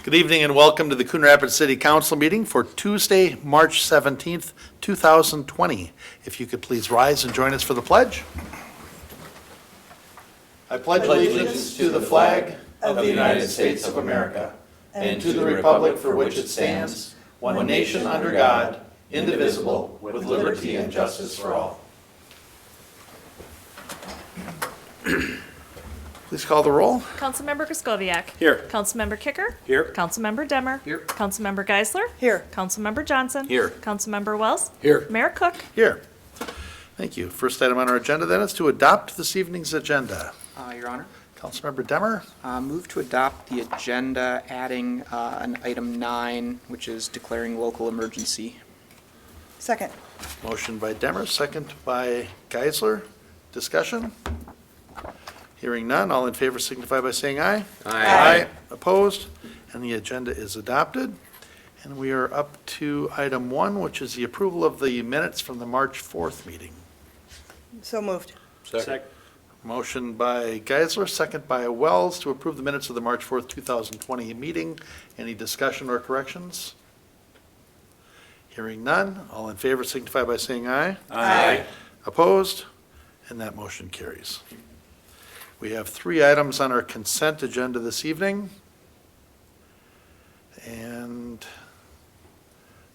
Good evening and welcome to the Coon Rapids City Council meeting for Tuesday, March 17th, 2020. If you could please rise and join us for the pledge. I pledge allegiance to the flag of the United States of America and to the republic for which it stands, one nation under God, indivisible, with liberty and justice for all. Please call the roll. Councilmember Kraskowiak. Here. Councilmember Kicker. Here. Councilmember Demmer. Here. Councilmember Geisler. Here. Councilmember Johnson. Here. Councilmember Wells. Here. Mayor Cook. Here. Thank you. First item on our agenda then is to adopt this evening's agenda. Your Honor, Councilmember Demmer. move to adopt the agenda, adding an item 9, which is declaring local emergency. Second. Motion by Demmer, second by Geisler. Discussion? Hearing none, all in favor signify by saying aye. Aye. Opposed? And the agenda is adopted. And we are up to item 1, which is the approval of the minutes from the March 4th meeting. So moved. Second. Motion by Geisler, second by Wells to approve the minutes of the March 4th, 2020 meeting. Any discussion or corrections? Hearing none, all in favor signify by saying aye. Aye. Opposed? And that motion carries. We have 3 items on our consent agenda this evening. And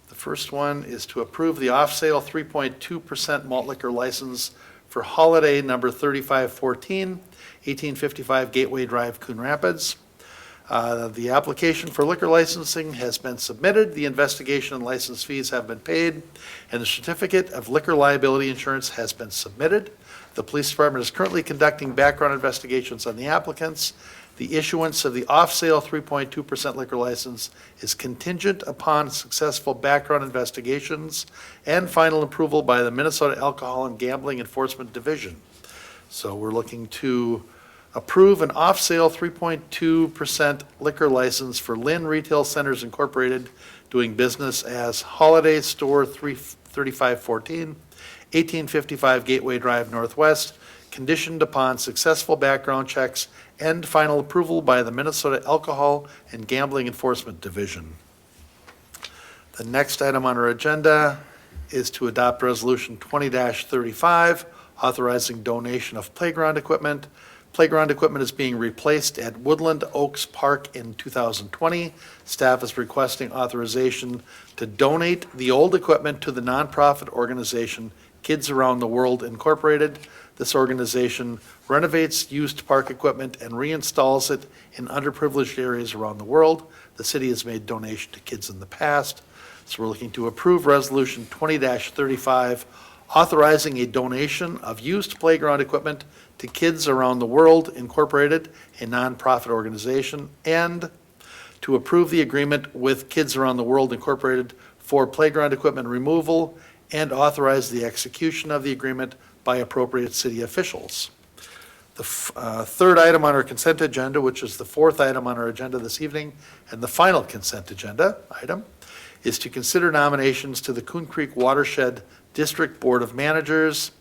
the first one is to approve the off-sale 3.2% malt liquor license for holiday number 3514, 1855 Gateway Drive, Coon Rapids. The application for liquor licensing has been submitted, the investigation and license fees have been paid, and the certificate of liquor liability insurance has been submitted. The police department is currently conducting background investigations on the applicants. The issuance of the off-sale 3.2% liquor license is contingent upon successful background investigations and final approval by the Minnesota Alcohol and Gambling Enforcement Division. So we're looking to approve an off-sale 3.2% liquor license for Lynn Retail Centers Incorporated, doing business as Holiday Store 3514, 1855 Gateway Drive Northwest, conditioned upon successful background checks and final approval by the Minnesota Alcohol and Gambling Enforcement Division. The next item on our agenda is to adopt Resolution 20-35, authorizing donation of playground equipment. Playground equipment is being replaced at Woodland Oaks Park in 2020. Staff is requesting authorization to donate the old equipment to the nonprofit organization Kids Around the World Incorporated. This organization renovates used park equipment and reinstalls it in underprivileged areas around the world. The city has made donation to kids in the past. So we're looking to approve Resolution 20-35, authorizing a donation of used playground equipment to Kids Around the World Incorporated, a nonprofit organization, and to approve the agreement with Kids Around the World Incorporated for playground equipment removal and authorize the execution of the agreement by appropriate city officials. The third item on our consent agenda, which is the 4th item on our agenda this evening, and the final consent agenda item, is to consider nominations to the Coon Creek Watershed District Board of Managers.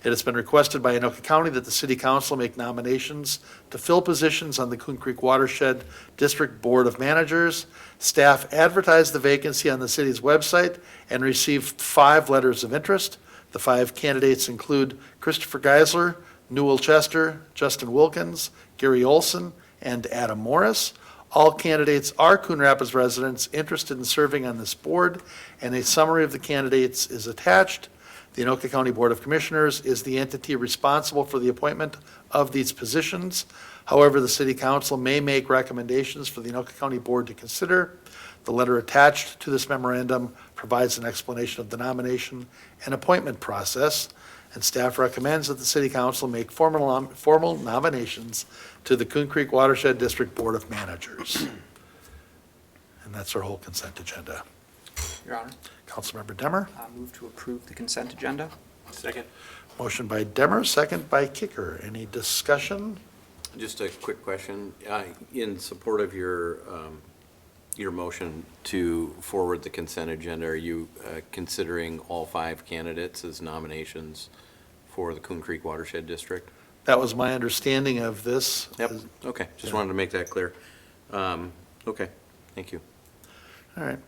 It has been requested by Anoka County that the City Council make nominations to fill positions on the Coon Creek Watershed District Board of Managers. Staff advertised the vacancy on the city's website and received 5 letters of interest. The 5 candidates include Christopher Geisler, Newell Chester, Justin Wilkins, Gary Olson, and Adam Morris. All candidates are Coon Rapids residents interested in serving on this board, and a summary of the candidates is attached. The Anoka County Board of Commissioners is the entity responsible for the appointment of these positions. However, the City Council may make recommendations for the Anoka County Board to consider. The letter attached to this memorandum provides an explanation of the nomination and appointment process, and staff recommends that the City Council make formal nominations to the Coon Creek Watershed District Board of Managers. And that's our whole consent agenda. Your Honor, Councilmember Demmer. move to approve the consent agenda. Second. Motion by Demmer, second by Kicker. Any discussion? Just a quick question. In support of your motion to forward the consent agenda, are you considering all 5 candidates as nominations for the Coon Creek Watershed District? That was my understanding of this. Yep, okay, just wanted to make that clear. Okay, Thank you. All right.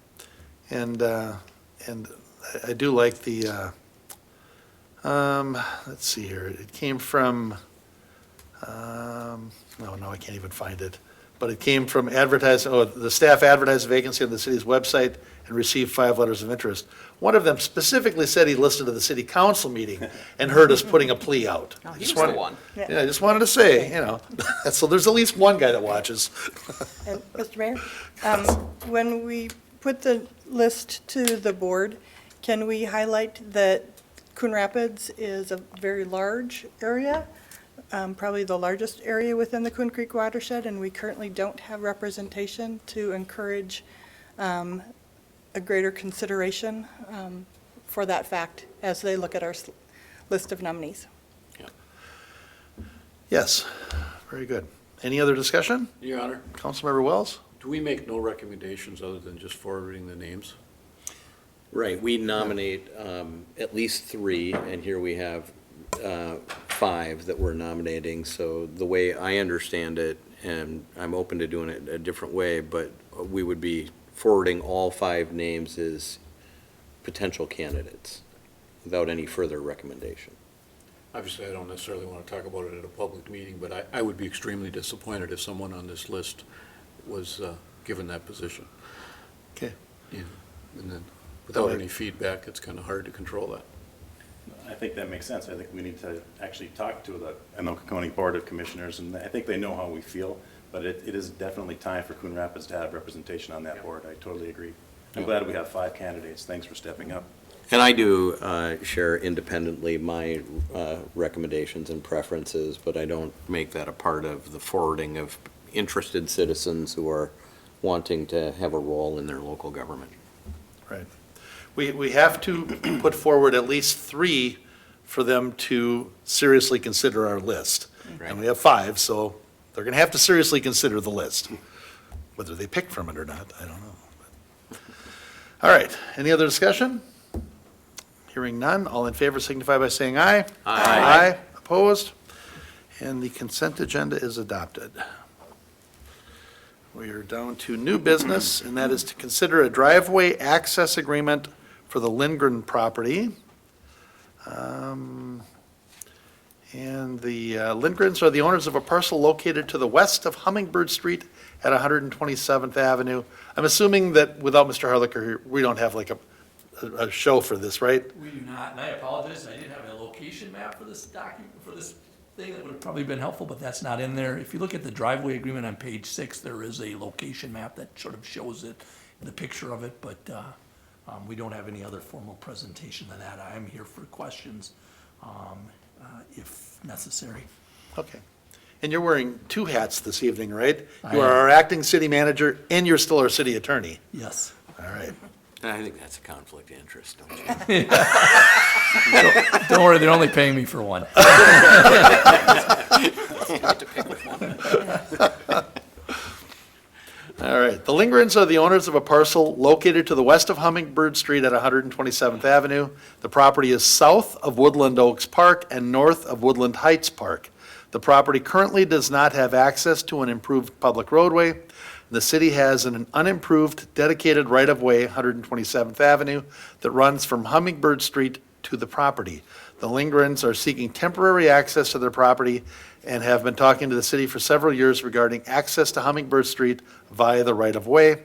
And I do like the, let's see here, it came from, no, I can't even find it. But it came from the staff advertised a vacancy on the city's website and received 5 letters of interest. One of them specifically said he listened to the city council meeting and heard us putting a plea out. Oh, he Just was the wanted- one. Yeah, I just wanted to say, so there's at least one guy that watches. And, Mr. Mayor, when we put the list to the board, can we highlight that Coon Rapids is a very large area? Probably the largest area within the Coon Creek watershed, and we currently don't have representation to encourage a greater consideration for that fact as they look at our list of nominees. Yes, very good. Any other discussion? Your Honor, Councilmember Wells? do we make no recommendations other than just forwarding the names? Right, we nominate at least 3, and here we have 5 that we're nominating. So the way I understand it, and I'm open to doing it a different way, but we would be forwarding all 5 names as potential candidates without any further recommendation. Obviously, I don't necessarily want to talk about it at a public meeting, but I would be extremely disappointed if someone on this list was given that position. Okay. And then, without any feedback, it's kind of hard to control that. I think that makes sense. I think we need to actually talk to the Anoka County Board of Commissioners, and I think they know how we feel, but it is definitely time for Coon Rapids to have representation on that board. I totally agree. I'm glad we have 5 candidates. Thanks for stepping up. And I do share independently my recommendations and preferences, but I don't make that a part of the forwarding of interested citizens who are wanting to have a role in their local government. Right. We have to put forward at least 3 for them to seriously consider our list. And we have 5, so they're going to have to seriously consider the list. Whether they pick from it or not, I don't know. All right, any other discussion? Hearing none, all in favor signify by saying aye. Aye. Opposed? And the consent agenda is adopted. We are down to new business, and that is to consider a driveway access agreement for the Lindgren property. And the Lindgrens are the owners of a parcel located to the west of Hummingbird Street at 127th Avenue. I'm assuming that without Mr. Harlicker here, we don't have like a show for this, right? We do not, and I apologize, I did have a location map for this document, for this thing that would have probably been helpful, but that's not in there. If you look at the driveway agreement on page 6, there is a location map that sort of shows it, the picture of it, but we don't have any other formal presentation than that. I am here for questions, if necessary. Okay. And you're wearing 2 hats this evening, right? I You are am. our acting city manager, and you're still our city attorney. Yes. All right. And I think that's a conflict of interest, don't you? Don't worry, they're only paying me for one. All right. The Lindgrens are the owners of a parcel located to the west of Hummingbird Street at 127th Avenue. The property is south of Woodland Oaks Park and north of Woodland Heights Park. The property currently does not have access to an improved public roadway. The city has an unimproved dedicated right-of-way, 127th Avenue, that runs from Hummingbird Street to the property. The Lindgrens are seeking temporary access to their property and have been talking to the city for several years regarding access to Hummingbird Street via the right-of-way.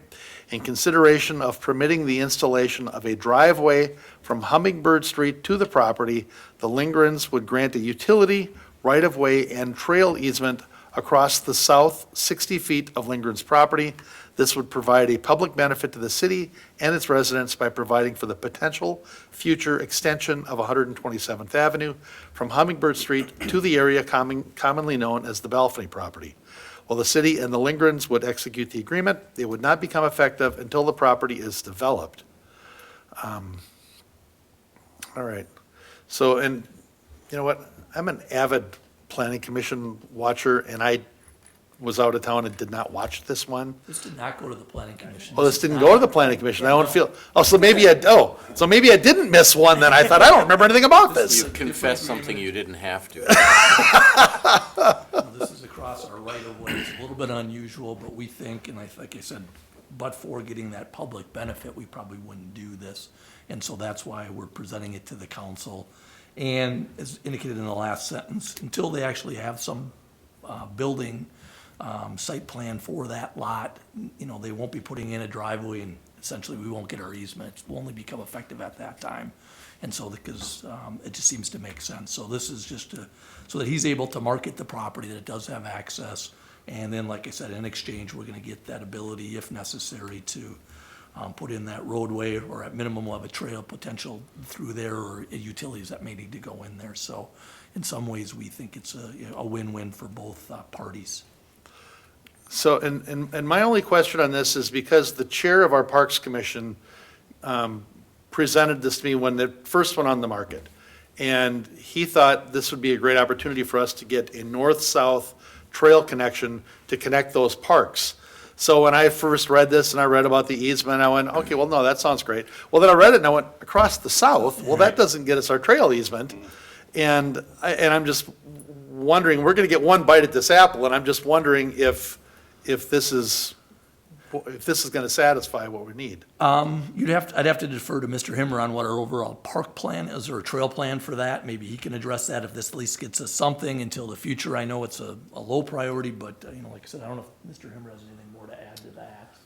In consideration of permitting the installation of a driveway from Hummingbird Street to the property, the Lindgrens would grant a utility, right-of-way, and trail easement across the south 60 feet of Lindgren's property. This would provide a public benefit to the city and its residents by providing for the potential future extension of 127th Avenue from Hummingbird Street to the area commonly known as the Balfany property. While the city and the Lindgrens would execute the agreement, it would not become effective until the property is developed. All right. So, and you know what? I'm an avid planning commission watcher, and I was out of town and did not watch this one. This did not go to the planning commission. Well, this didn't go to the planning commission. I don't feel, so maybe I didn't miss one then. I thought, I don't remember anything about this. You confessed something you didn't have to. This is across our right of way. It's a little bit unusual, but we think, and like I said, but for getting that public benefit, we probably wouldn't do this. And so that's why we're presenting it to the council. And as indicated in the last sentence, until they actually have some building site plan for that lot, they won't be putting in a driveway, and essentially we won't get our easement. It will only become effective at that time. And so, because it just seems to make sense. So this is just so that he's able to market the property, that it does have access. And then, like I said, in exchange, we're gonna get that ability, if necessary, to put in that roadway, or at minimum, we'll have a trail potential through there, or utilities that may need to go in there. So in some ways, we think it's a win-win for both parties. So, and my only question on this is because the chair of our Parks Commission presented this to me when the first went on the market. And he thought this would be a great opportunity for us to get a north-south trail connection to connect those parks. So when I first read this and I read about the easement, I went, okay, well, no, that sounds great. Well, then I read it and I went, across the south, well, that doesn't get us our trail easement. And I'm just wondering, we're gonna get one bite at this apple, and I'm just wondering if this is gonna satisfy what we need. I'd have to defer to Mr. Himmer on what our overall park plan is, or a trail plan for that. Maybe he can address that if this at least gets us something until the future. I know it's a low priority, but, like I said, I don't know if Mr. Himmer has anything more to add to that.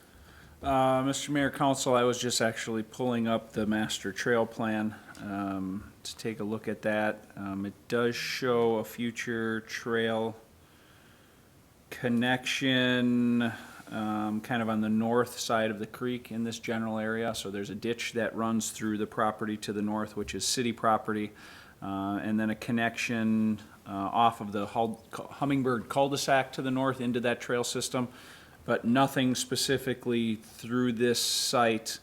Mr. Mayor, Council, I was just actually pulling up the master trail plan to take a look at that. It does show a future trail connection kind of on the north side of the creek in this general area. So there's a ditch that runs through the property to the north, which is city property, and then a connection off of the Hummingbird cul-de-sac to the north into that trail system, but nothing specifically through this site.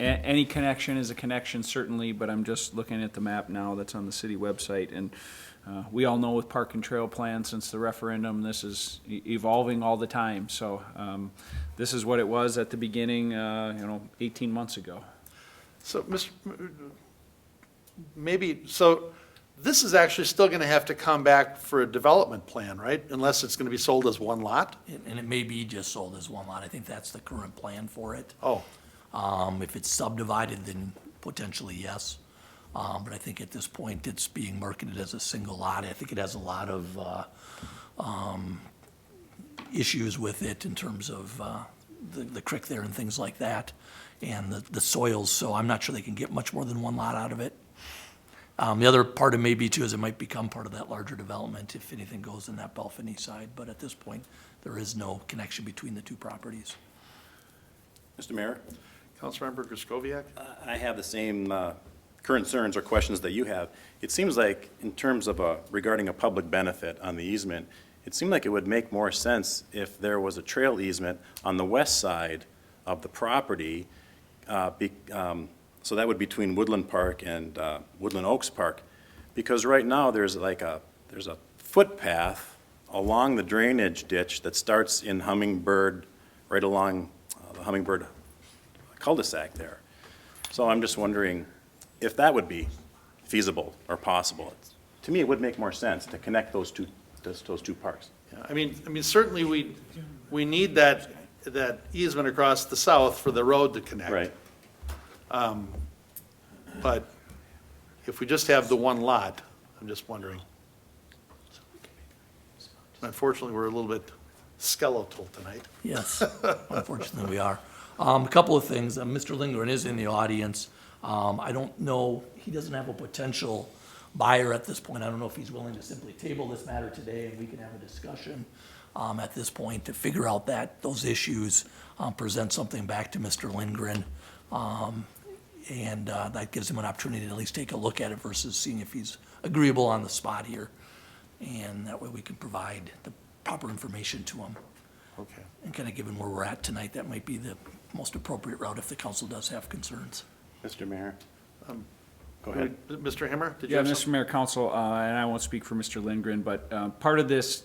Any connection is a connection, certainly, but I'm just looking at the map now that's on the city website, and we all know with park and trail plans, since the referendum, this is evolving all the time. So this is what it was at the beginning, 18 months ago. So, so this is actually still gonna have to come back for a development plan, right? Unless it's gonna be sold as one lot? And it may be just sold as one lot. I think that's the current plan for it. Oh, If it's subdivided, then potentially yes. But I think at this point, it's being marketed as a single lot. I think it has a lot of issues with it in terms of the creek there and things like that, and the soils, so I'm not sure they can get much more than one lot out of it. The other part of maybe too is it might become part of that larger development if anything goes in that Belfany side, but at this point, there is no connection between the two properties. Mr. Mayor, Councilmember Griscoviac? I have the same concerns or questions that you have. It seems like, in terms of regarding a public benefit on the easement, it seemed like it would make more sense if there was a trail easement on the west side of the property, so that would be between Woodland Park and Woodland Oaks Park, because right now there's a footpath along the drainage ditch that starts in Hummingbird, right along the Hummingbird cul-de-sac there. So I'm just wondering if that would be feasible or possible. To me, it would make more sense to connect those two parks. Yeah, I mean, certainly we need that easement across the south for the road to connect. Right. But if we just have the one lot, I'm just wondering. Unfortunately, we're a little bit skeletal tonight. Yes, unfortunately we are. A couple of things. Mr. Lindgren is in the audience. I don't know, he doesn't have a potential buyer at this point. I don't know if he's willing to simply table this matter today and we can have a discussion at this point to figure out those issues, present something back to Mr. Lindgren. And that gives him an opportunity to at least take a look at it versus seeing if he's agreeable on the spot here. And that way we can provide the proper information to him. Okay. And kind of given where we're at tonight, that might be the most appropriate route if the council does have concerns. Mr. Mayor? Go ahead. Mr. Himmer, did you Yeah, have Mr. something? Mayor, Council, and I won't speak for Mr. Lindgren, but part of this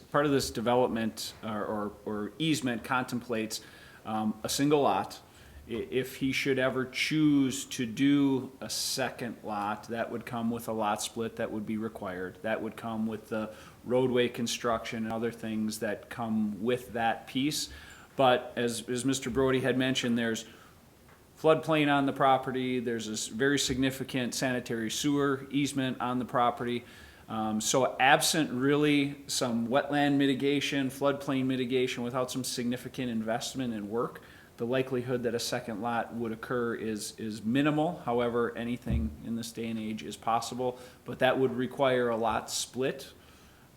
development or easement contemplates a single lot. If he should ever choose to do a second lot, that would come with a lot split that would be required. That would come with the roadway construction and other things that come with that piece. But as Mr. Brody had mentioned, there's floodplain on the property, there's this very significant sanitary sewer easement on the property. So absent really some wetland mitigation, floodplain mitigation, without some significant investment and work, the likelihood that a second lot would occur is minimal. However, anything in this day and age is possible, but that would require a lot split.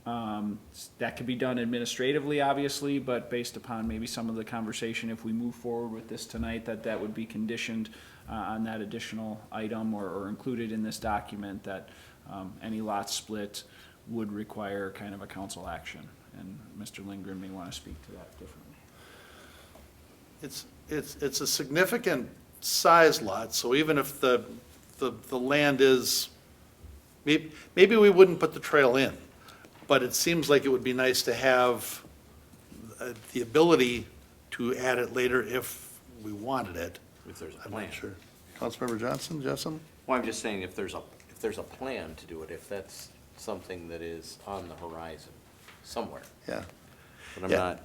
That could be done administratively, obviously, but based upon maybe some of the conversation, if we move forward with this tonight, that would be conditioned on that additional item or included in this document, that any lot split would require kind of a council action. And Mr. Lindgren may want to speak to that differently. It's a significant size lot, so even if the land is, maybe we wouldn't put the trail in, but it seems like it would be nice to have the ability to add it later if we wanted it. If there's a I'm plan. not sure. Councilmember Johnson, Jessen? Well, I'm just saying if there's a plan to do it, if that's something that is on the horizon somewhere. Yeah. But Yeah.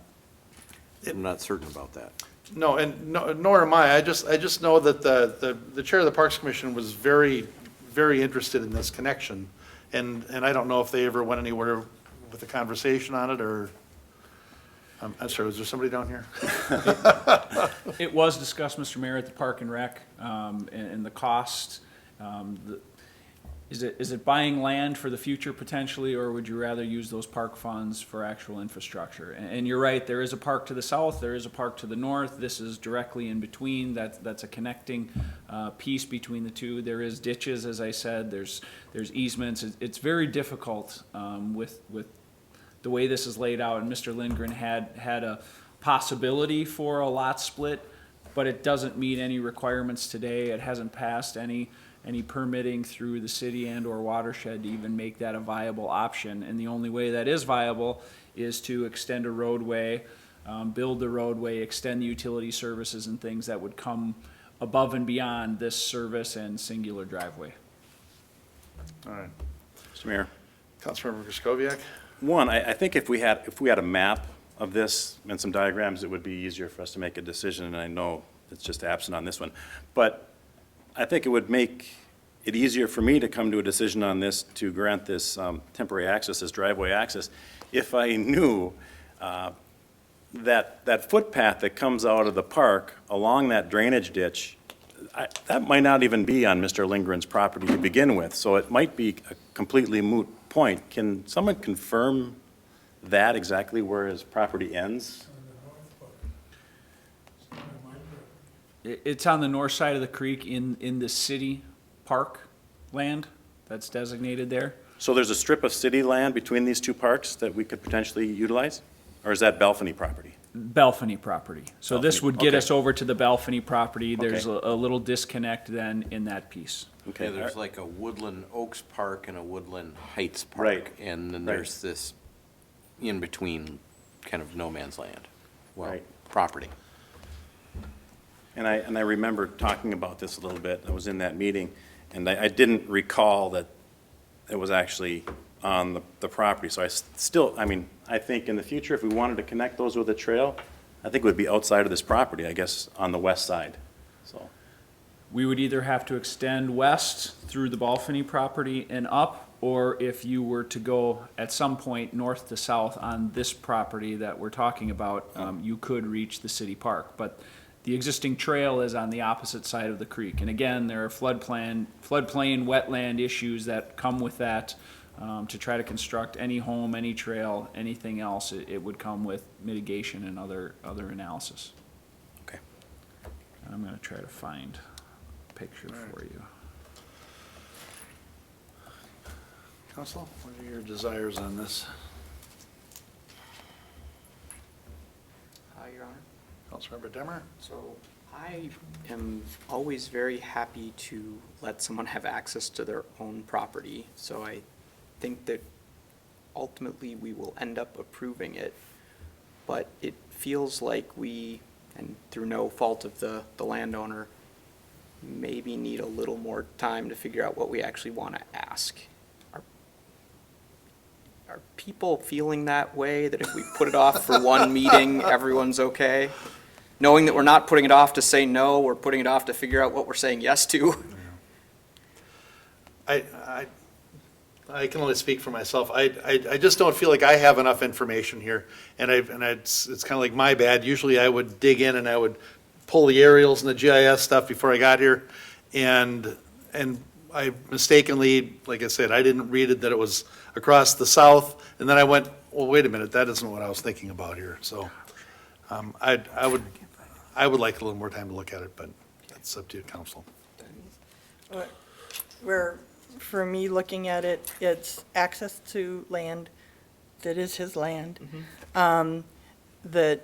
I'm not certain about that. No, and nor am I. I just know that the chair of the Parks Commission was very, very interested in this connection. And I don't know if they ever went anywhere with a conversation on it, or, I'm sorry, was there somebody down here? It was discussed, Mr. Mayor, at the Park and Rec, and the cost. Is it buying land for the future potentially, or would you rather use those park funds for actual infrastructure? And you're right, there is a park to the south, there is a park to the north. This is directly in between. That's a connecting piece between the two. There is ditches, as I said. There's easements. It's very difficult with the way this is laid out. And Mr. Lindgren had a possibility for a lot split, but it doesn't meet any requirements today. It hasn't passed any permitting through the city and or watershed to even make that a viable option. And the only way that is viable is to extend a roadway, build the roadway, extend the utility services and things that would come above and beyond this service and singular driveway. All right. Mr. Mayor, Councilmember Kraskowiak? one, I think if we had a map of this and some diagrams, it would be easier for us to make a decision, and I know it's just absent on this one. But I think it would make it easier for me to come to a decision on this, to grant this temporary access, this driveway access, if I knew that footpath that comes out of the park along that drainage ditch, that might not even be on Mr. Lindgren's property to begin with, so it might be a completely moot point. Can someone confirm that, exactly where his property ends? It's on the north side of the creek in the city park land that's designated there. So there's a strip of city land between these two parks that we could potentially utilize? Or is that Belfany property? Belfany property. So this Belfany, would get okay. us over to the Belfany property. There's Okay. a little disconnect then in that piece. Okay, Yeah, there's like a Woodland Oaks Park and a Woodland Heights Park. Right. And then Right. there's this in-between kind of no man's land. Well, Right. property. And I remember talking about this a little bit. I was in that meeting, and I didn't recall that it was actually on the property. So I think in the future, if we wanted to connect those with a trail, I think it would be outside of this property, I guess, on the west side, so. We would either have to extend west through the Belfany property and up, or if you were to go at some point north to south on this property that we're talking about, you could reach the city park. But the existing trail is on the opposite side of the creek. And again, there are floodplain, wetland issues that come with that. To try to construct any home, any trail, anything else, it would come with mitigation and other analysis. Okay. And I'm gonna try to find a picture for you. Council, what are your desires on this? Your Honor. Councilmember Demmer? So I am always very happy to let someone have access to their own property. So I think that ultimately we will end up approving it. But it feels like we, and through no fault of the landowner, maybe need a little more time to figure out what we actually want to ask. are people feeling that way, that if we put it off for one meeting, everyone's okay? Knowing that we're not putting it off to say no, we're putting it off to figure out what we're saying yes to? I can only speak for myself. I just don't feel like I have enough information here. And it's kind of like my bad. Usually I would dig in and I would pull the aerials and the GIS stuff before I got here. And I mistakenly, like I said, I didn't read it that it was across the south. And then I went, well, wait a minute, that isn't what I was thinking about here. So I would like a little more time to look at it, but that's up to you, council. Where, for me, looking at it, it's access to land that is his land. That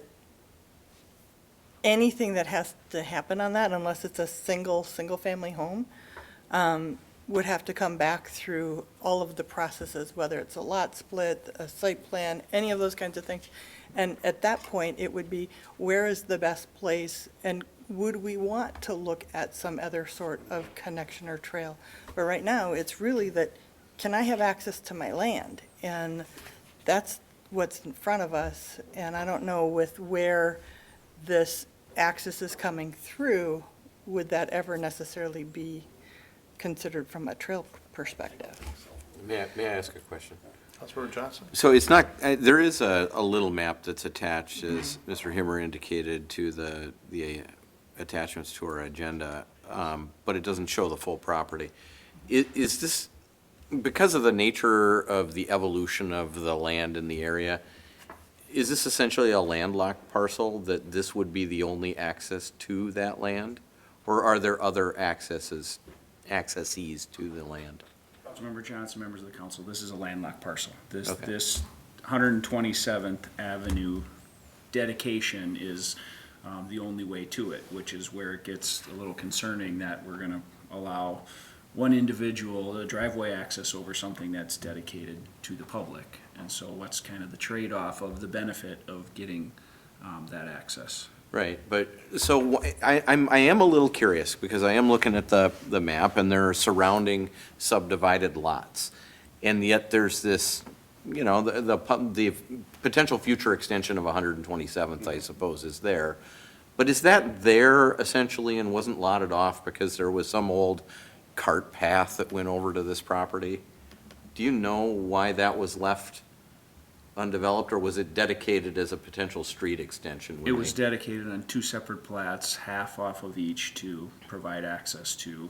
anything that has to happen on that, unless it's a single-family home, would have to come back through all of the processes, whether it's a lot split, a site plan, any of those kinds of things. And at that point, it would be, where is the best place, and would we want to look at some other sort of connection or trail? But right now, it's really that, can I have access to my land? And that's what's in front of us, and I don't know with where this access is coming through, would that ever necessarily be considered from a trail perspective? May I ask a question? Councilmember Johnson? So it's not, there is a little map that's attached, as Mr. Himmer indicated, to the attachments to our agenda, but it doesn't show the full property. Is this, because of the nature of the evolution of the land in the area, is this essentially a landlocked parcel, that this would be the only access to that land? Or are there other accesses to the land? Councilmember Johnson, members of the council, this is a landlocked parcel. Okay. This 127th Avenue dedication is the only way to it, which is where it gets a little concerning that we're gonna allow one individual the driveway access over something that's dedicated to the public. And so what's kind of the trade-off of the benefit of getting that access? Right, but, so I am a little curious, because I am looking at the map, and there are surrounding subdivided lots. And yet there's this, you know, the potential future extension of 127th, I suppose, is there. But is that there essentially and wasn't lotted off because there was some old cart path that went over to this property? Do you know why that was left undeveloped, or was it dedicated as a potential street extension? It was dedicated on two separate plats, half off of each, to provide access to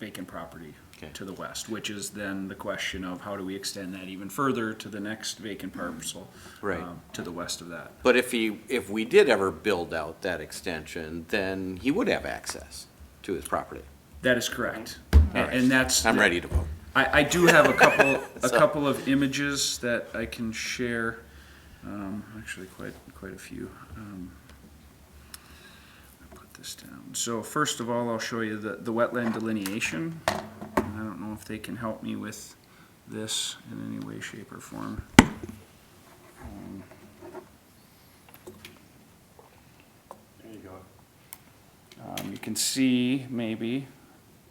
vacant property Okay. to the west, which is then the question of how do we extend that even further to the next vacant parcel Right. to the west of that. But if we did ever build out that extension, then he would have access to his property. That is correct. right. And that's. I'm ready to vote. I do have a So- couple of images that I can share, actually quite a few. I'll put this down. So first of all, I'll show you the wetland delineation. I don't know if they can help me with this in any way, shape, or form. There you go. You can see maybe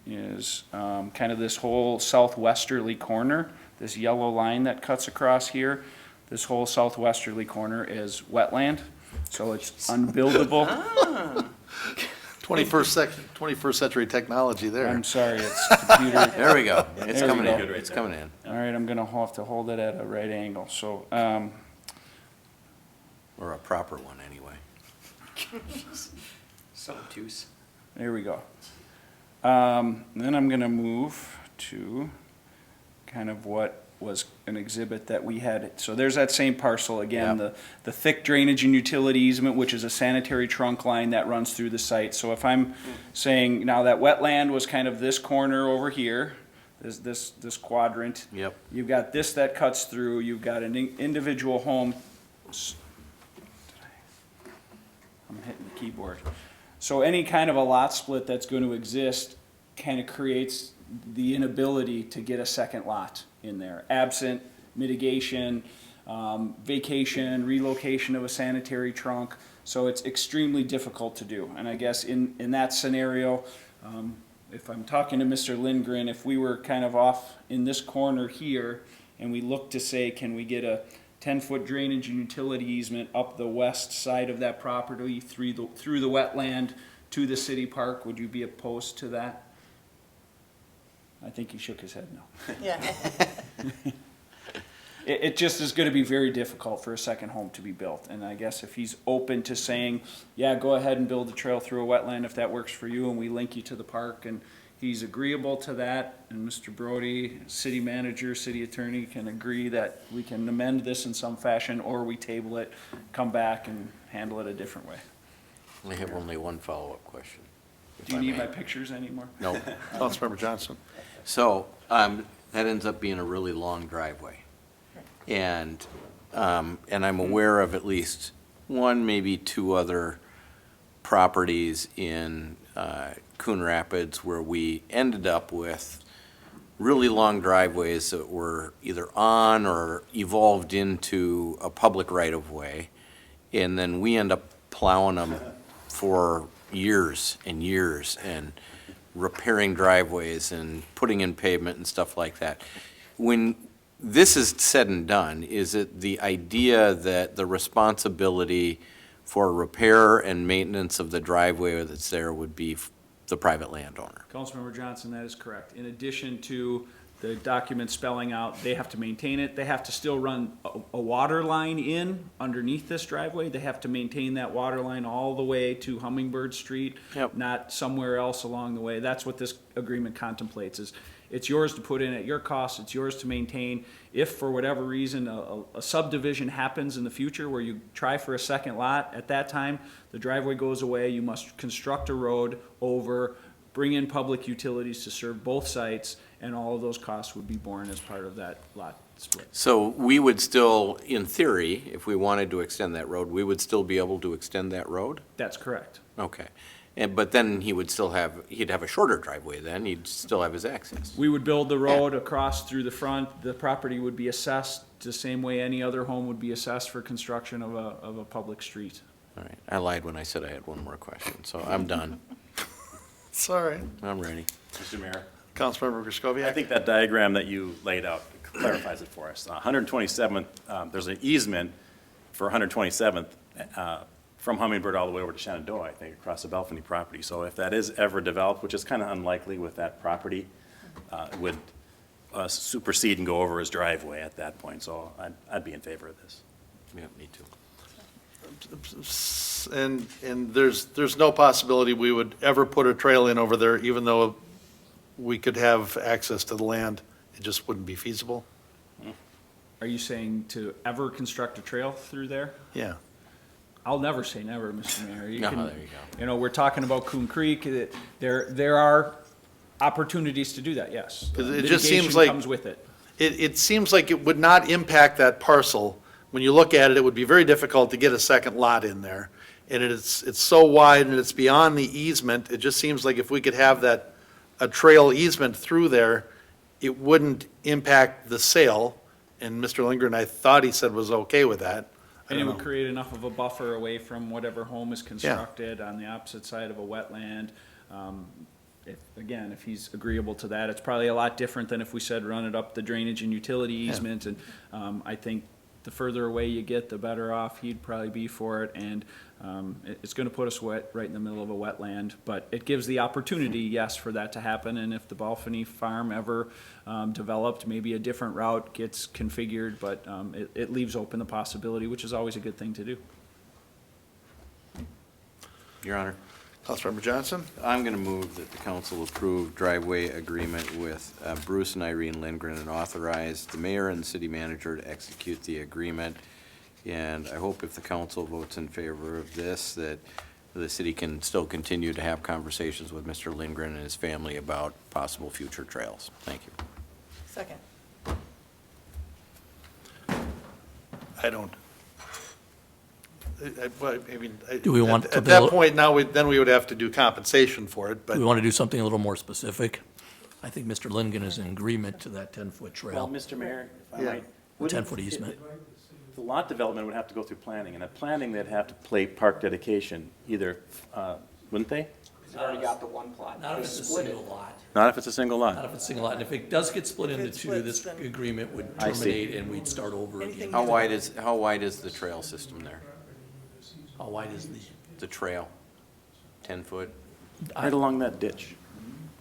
is kind of this whole southwesterly corner, this yellow line that cuts across here. This whole southwesterly corner is wetland, so it's unbuildable. 21st century technology there. I'm sorry, it's computer. There we go. It's There we coming go. in. It's coming in. All right, I'm gonna have to hold it at a right angle, so, Or a proper one, anyway. So obtuse. there we go. Then I'm gonna move to kind of what was an exhibit that we had. So there's that same parcel again, the thick drainage and utility easement, which is a sanitary trunk line that runs through the site. So if I'm saying now that wetland was kind of this corner over here, this quadrant. Yep. You've got this that cuts through, you've got an individual home. I'm hitting the keyboard. So any kind of a lot split that's going to exist kind of creates the inability to get a second lot in there, absent mitigation, vacation, relocation of a sanitary trunk. So it's extremely difficult to do. And I guess in that scenario, if I'm talking to Mr. Lindgren, if we were kind of off in this corner here and we look to say, can we get a 10-foot drainage and utility easement up the west side of that property through the wetland to the city park? Would you be opposed to that? I think he shook his head no. Yeah. It just is gonna be very difficult for a second home to be built, and I guess if he's open to saying, yeah, go ahead and build a trail through a wetland if that works for you, and we link you to the park, and he's agreeable to that, and Mr. Brody, city manager, city attorney, can agree that we can amend this in some fashion, or we table it, come back and handle it a different way. I have only one follow-up question. if Do you I need may. my pictures anymore? No. Councilmember Johnson. So, that ends up being a really long driveway. And I'm aware of at least one, maybe two other properties in Coon Rapids where we ended up with really long driveways that were either on or evolved into a public right-of-way. And then we end up plowing them for years and years and repairing driveways and putting in pavement and stuff like that. When this is said and done, is it the idea that the responsibility for repair and maintenance of the driveway that's there would be the private landowner? Councilmember Johnson, that is correct. In addition to the document spelling out, they have to maintain it, they have to still run a water line in underneath this driveway. They have to maintain that water line all the way to Hummingbird Street, Yep. not somewhere else along the way. That's what this agreement contemplates, is it's yours to put in at your cost, it's yours to maintain. If for whatever reason a subdivision happens in the future where you try for a second lot, at that time, the driveway goes away, you must construct a road over, bring in public utilities to serve both sites, and all of those costs would be borne as part of that lot split. So we would still, in theory, if we wanted to extend that road, we would still be able to extend that road? That's correct. Okay. But then he'd have a shorter driveway then, he'd still have his access. We would build the road across through the front, the property would be assessed the same way any other home would be assessed for construction of a public street. All right, I lied when I said I had one more question, so I'm done. Sorry. I'm ready. Mr. Mayor, Councilmember I Griscoviac. think that diagram that you laid out clarifies it for us. 127th, there's an easement for 127th from Hummingbird all the way over to Shenandoah, I think, across the Belfany property. So if that is ever developed, which is kind of unlikely with that property, it would supersede and go over his driveway at that point. So I'd be in favor of this. Yeah, me too. And there's no possibility we would ever put a trail in over there, even though we could have access to the land. It just wouldn't be feasible. Are you saying to ever construct a trail through there? Yeah. I'll never say never, Mr. Mayor. No, there you go. You know, we're talking about Coon Creek, there are opportunities to do that, yes. 'Cause it just seems Litigation like- comes with it. It seems like it would not impact that parcel. When you look at it, it would be very difficult to get a second lot in there. And it's so wide and it's beyond the easement, it just seems like if we could have a trail easement through there, it wouldn't impact the sale. And Mr. Lindgren, I thought he said was okay with that. I And it don't would know. create enough of a buffer away from whatever home is constructed on the opposite side of a wetland. If he's agreeable to that, it's probably a lot different than if we said run it up the drainage and utility easement. And I think the further away you get, the better off he'd probably be for it. And it's gonna put us right in the middle of a wetland, but it gives the opportunity, yes, for that to happen. And if the Balfany farm ever developed, maybe a different route gets configured, but it leaves open the possibility, which is always a good thing to do. Your Honor, Councilmember Johnson? I'm going to move that the council approve driveway agreement with Bruce and Irene Lindgren and authorize the mayor and the city manager to execute the agreement. And I hope if the council votes in favor of this, that the city can still continue to have conversations with Mr. Lindgren and his family about possible future trails. Thank you. Second. I don't. Do we want to At that build- point, then we would have to do compensation for it, Do we but want to do something a little more specific? I think Mr. Lindgren is in agreement to that 10-foot Well, trail, Mr. Mayor, if I Yeah. might. a 10-foot easement. The lot development would have to go through planning, and at planning, they'd have to play park dedication, either, wouldn't they? They've already got the one plot. Not They if it's a split it. single lot. Not if it's a single Not lot. if it's a single lot. And if it does get split If into it two, splits, this then- agreement would I see. terminate and we'd start over again. Anything- How wide is the trail system there? How wide is The trail? 10 foot? Right along that ditch.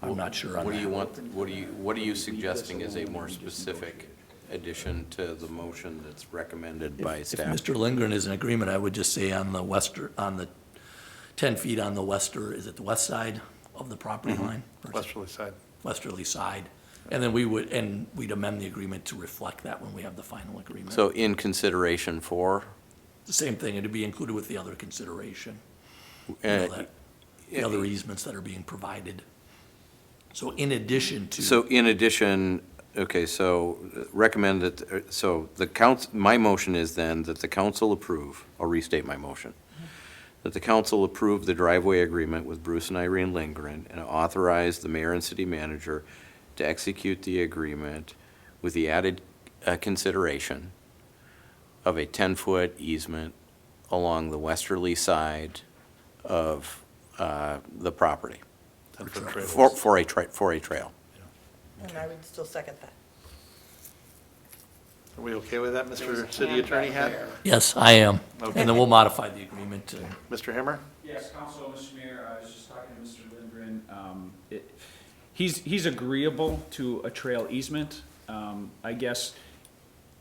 I'm not sure on What do you that. want, what are you suggesting is a more specific addition to the motion that's recommended by If staff? Mr. Lindgren is in agreement, I would just say on the on the 10 feet on the is it the west side of the property line? Or is it Westerly side. Westerly side. And then we'd amend the agreement to reflect that when we have the final agreement. So in consideration for? The same thing, it'd be included with the other consideration. You uh, know, that- The other easements that are being provided. So in addition to. So in addition, okay, so recommend that, so the council, my motion is then that the council approve, I'll restate my motion, that the council approve the driveway agreement with Bruce and Irene Lindgren and authorize the mayor and city manager to execute the agreement with the added consideration of a 10-foot easement along the westerly side of the property 10-foot trails. for a trail. And I would still second that. Are we okay with that, Mr. City Attorney Hat? Yes, I am. Okay. And then we'll modify the agreement to. Mr. Himmer? Yes, Council, Mr. Mayor, I was just talking to Mr. Lindgren. He's agreeable to a trail easement. I guess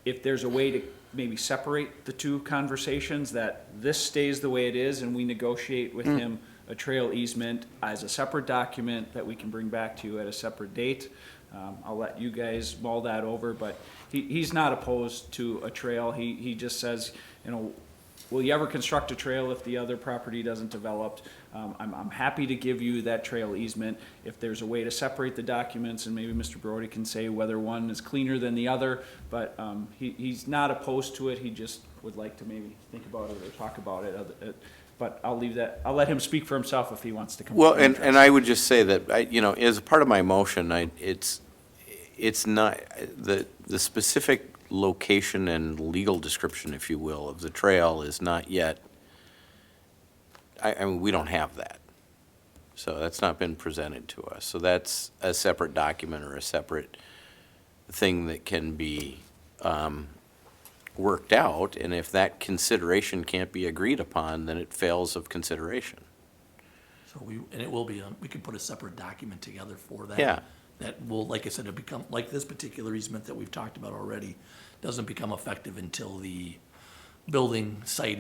if there's a way to maybe separate the two conversations, that this stays the way it is and we negotiate with him a trail easement as a separate document that we can bring back to you at a separate date. I'll let you guys mull that over, but he's not opposed to a trail. He just says, you know, will you ever construct a trail if the other property doesn't develop? I'm happy to give you that trail easement. If there's a way to separate the documents, and maybe Mr. Brody can say whether one is cleaner than the other, but he's not opposed to it. He just would like to maybe think about it or talk about it. But I'll leave that, I'll let him speak for himself if he wants to come. Well, and I would just say that, you know, as part of my motion, it's not, the specific location and legal description, if you will, of the trail is not yet, I mean, we don't have that. So that's not been presented to us. So that's a separate document or a separate thing that can be worked out, and if that consideration can't be agreed upon, then it fails of consideration. So and it will be, we can put a separate document together for that. Yeah. That will, like I said, it'll become, like this particular easement that we've talked about already, doesn't become effective until the building site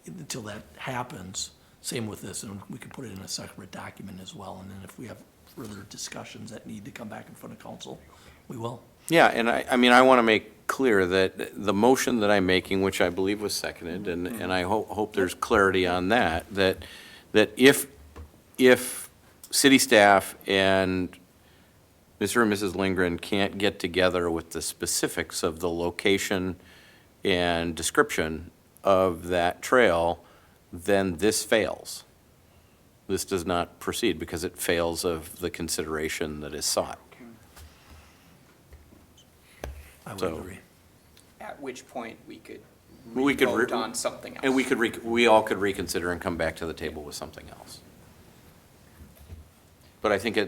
until that happens. Same with this, and we can put it in a separate document as well, and then if we have further discussions that need to come back in front of council, we will. Yeah, and I mean, I want to make clear that the motion that I'm making, which I believe was seconded, and I hope there's clarity on that if city staff and Mr. and Mrs. Lindgren can't get together with the specifics of the location and description of that trail, then this fails. This does not proceed because it fails of the consideration that is sought. I would So- agree. At which point we could We could vote on something else. And we all could reconsider and come back to the table with something else. But I think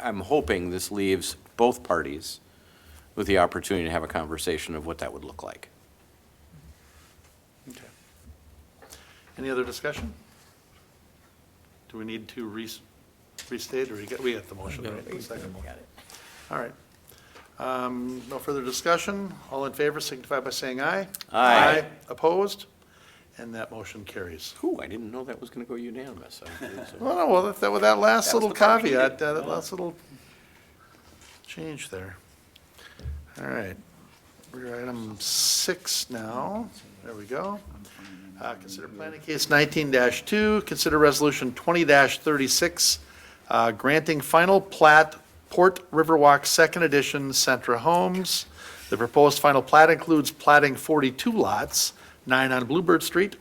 I'm hoping this leaves both parties with the opportunity to have a conversation of what that would look like. Okay. Any other discussion? Do we need to restate, or we got the motion, right? Second. All right. No further discussion. All in favor signify by saying aye. Aye. Opposed? And that motion carries. Ooh, I didn't know that was going to go unanimous. Well, no, well, with that last That was little the part we caveat, needed. that last little change there. All right. We're at item 6 now. There we go. Consider planning case 19-2, consider resolution 20-36, granting final plat, Port Riverwalk Second Edition, Centra Homes. The proposed final plat includes platting 42 lots, 9 on Bluebird Street,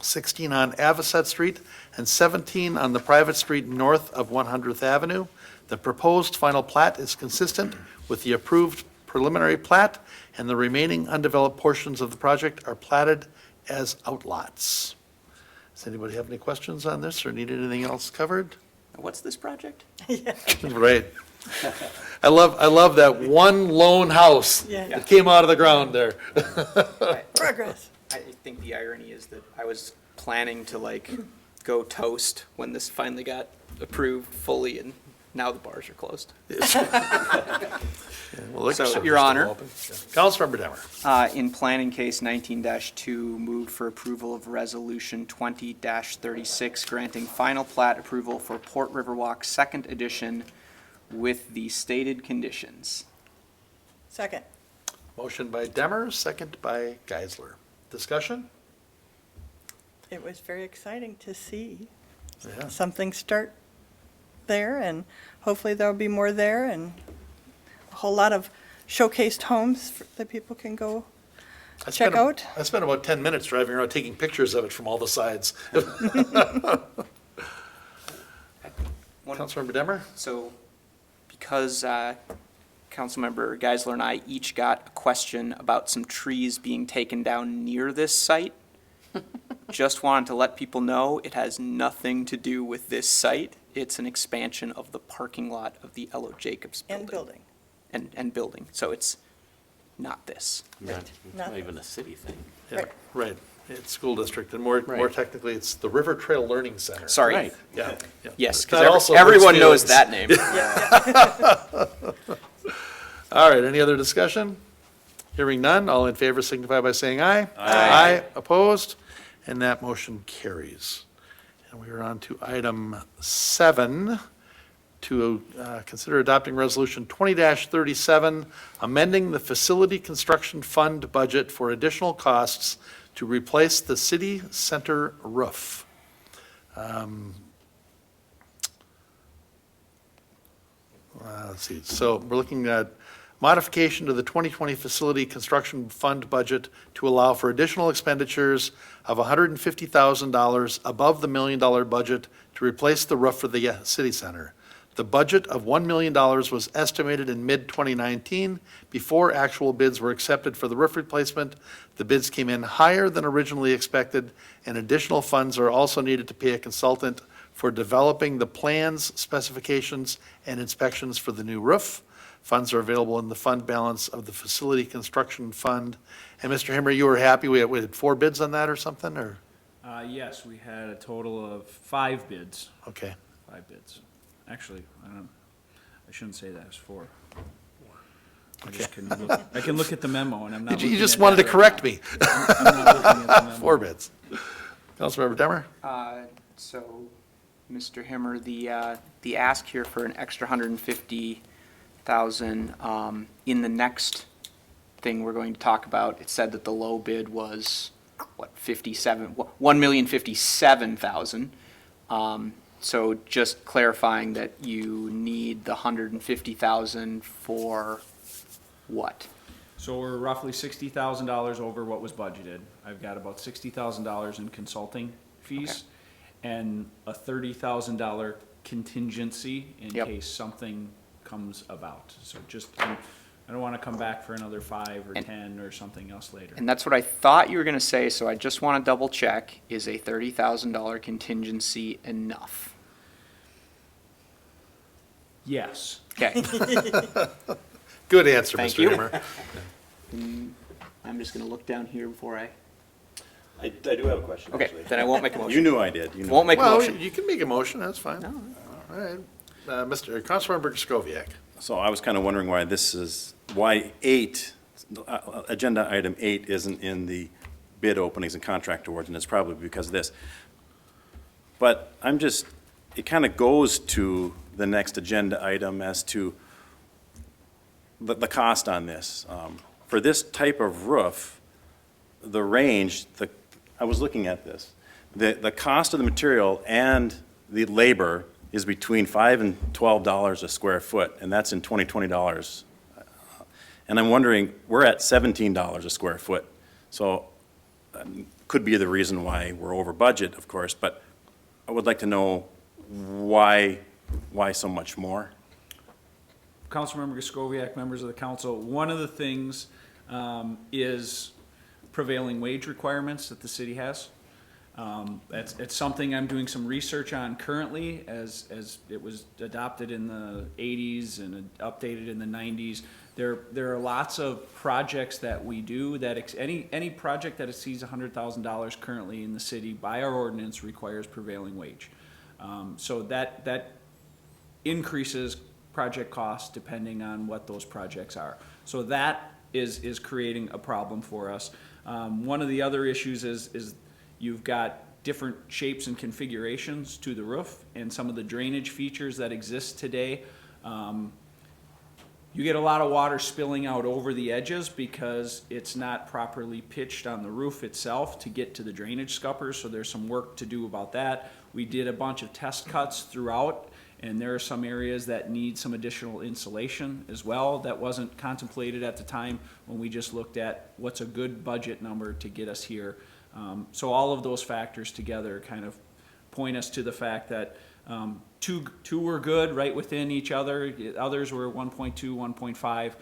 16 on Avocet Street, and 17 on the private street north of 100th Avenue. The proposed final plat is consistent with the approved preliminary plat, and the remaining undeveloped portions of the project are platted as outlots. Does anybody have any questions on this or need anything else covered? What's this project? Right. I love that one lone house Yeah. that came out of the ground there. Progress. I think the irony is that I was planning to like go toast when this finally got approved fully, and now the bars are closed. Well, liquor So, stores Your are still Honor. open. Yeah. Councilmember Demmer. In planning case 19-2, moved for approval of resolution 20-36, granting final plat approval for Port Riverwalk Second Edition with the stated conditions. Second. Motion by Demmer, second by Geisler. Discussion? It was very exciting to see Yeah. something start there, and hopefully there'll be more there, and a whole lot of showcased homes that people can go I check spent a- out. I spent about 10 minutes driving around taking pictures of it from all the sides. One- Councilmember Demmer? So, because Councilmember Geisler and I each got a question about some trees being taken down near this site, just wanted to let people know it has nothing to do with this site. It's an expansion of the parking lot of the Elo Jacobs building. And building. And building, so it's not this. Not Not- even a city thing. Yeah, Right. right. It's school district, and more Right. technically, it's the River Trail Learning Center. Sorry. Right. Yeah. yeah. Yes, That also because everyone hurts knows feelings. that name. All right, any other discussion? Hearing none, all in favor signify by saying aye. Aye. Opposed? And that motion carries. And we are on to item 7, to consider adopting Resolution 20-37, amending the Facility Construction Fund budget for additional costs to replace the city center roof. Let's see, so we're looking at modification to the 2020 Facility Construction Fund budget to allow for additional expenditures of $150,000 above the $1 million budget to replace the roof for the city center. The budget of $1 million was estimated in mid-2019 before actual bids were accepted for the roof replacement. The bids came in higher than originally expected, and additional funds are also needed to pay a consultant for developing the plans, specifications, and inspections for the new roof. Funds are available in the fund balance of the Facility Construction Fund. And Mr. Himmer, you were happy, we had 4 bids on that or something, or? Yes, we had a total of 5 bids. Okay. 5 bids. Actually, I shouldn't say that, it's 4. I just couldn't look- I can look at the memo, and I'm not You looking just at wanted to that correct right me. now. I'm not looking at the memo. 4 bids. Councilmember Demmer? So, Mr. Himmer, the ask here for an extra 150,000, in the next thing we're going to talk about, it said that the low bid was, what, 1,057,000. So just clarifying that you need the 150,000 for what? So we're roughly $60,000 over what was budgeted. I've got about $60,000 in consulting fees and a $30,000 contingency in Yep. case something comes about. So just, I don't want to come back for another 5 or And- 10 or something else later. And that's what I thought you were gonna say, so I just wanna double check, is a $30,000 contingency enough? Yes. Okay, Good answer, Thank Mr. you. Himmer. I'm just gonna look down here before I, I do have a question, okay, actually. then I won't make a You motion. knew I did. You knew Won't I make a Well, motion. you can make a motion, that's fine. No. All right. Councilmember Skoviak. So I was kind of wondering why why 8, agenda item 8 isn't in the bid openings and contract awards, and it's probably because of this. But it kind of goes to the next agenda item as to the cost on this. For this type of roof, the range, I was looking at this, the cost of the material and the labor is between $5 and $12 a square foot, and that's in 2020 dollars. And I'm wondering, we're at $17 a square foot, so could be the reason why we're over budget, of course, but I would like to know why so much more? Councilmember Griscoviac, members of the council, one of the things is prevailing wage requirements that the city has. It's something I'm doing some research on currently, as it was adopted in the 80s and updated in the 90s. There are lots of projects that we do that any project that exceeds $100,000 currently in the city by our ordinance requires prevailing wage. So that increases project costs depending on what those projects are. So that is creating a problem for us. One of the other issues is you've got different shapes and configurations to the roof, and some of the drainage features that exist today. You get a lot of water spilling out over the edges because it's not properly pitched on the roof itself to get to the drainage scuppers, so there's some work to do about that. We did a bunch of test cuts throughout, and there are some areas that need some additional insulation as well. That wasn't contemplated at the time when we just looked at what's a good budget number to get us here. So all of those factors together kind of point us to the fact that two were good, right within each other. Others were 1.2, 1.5.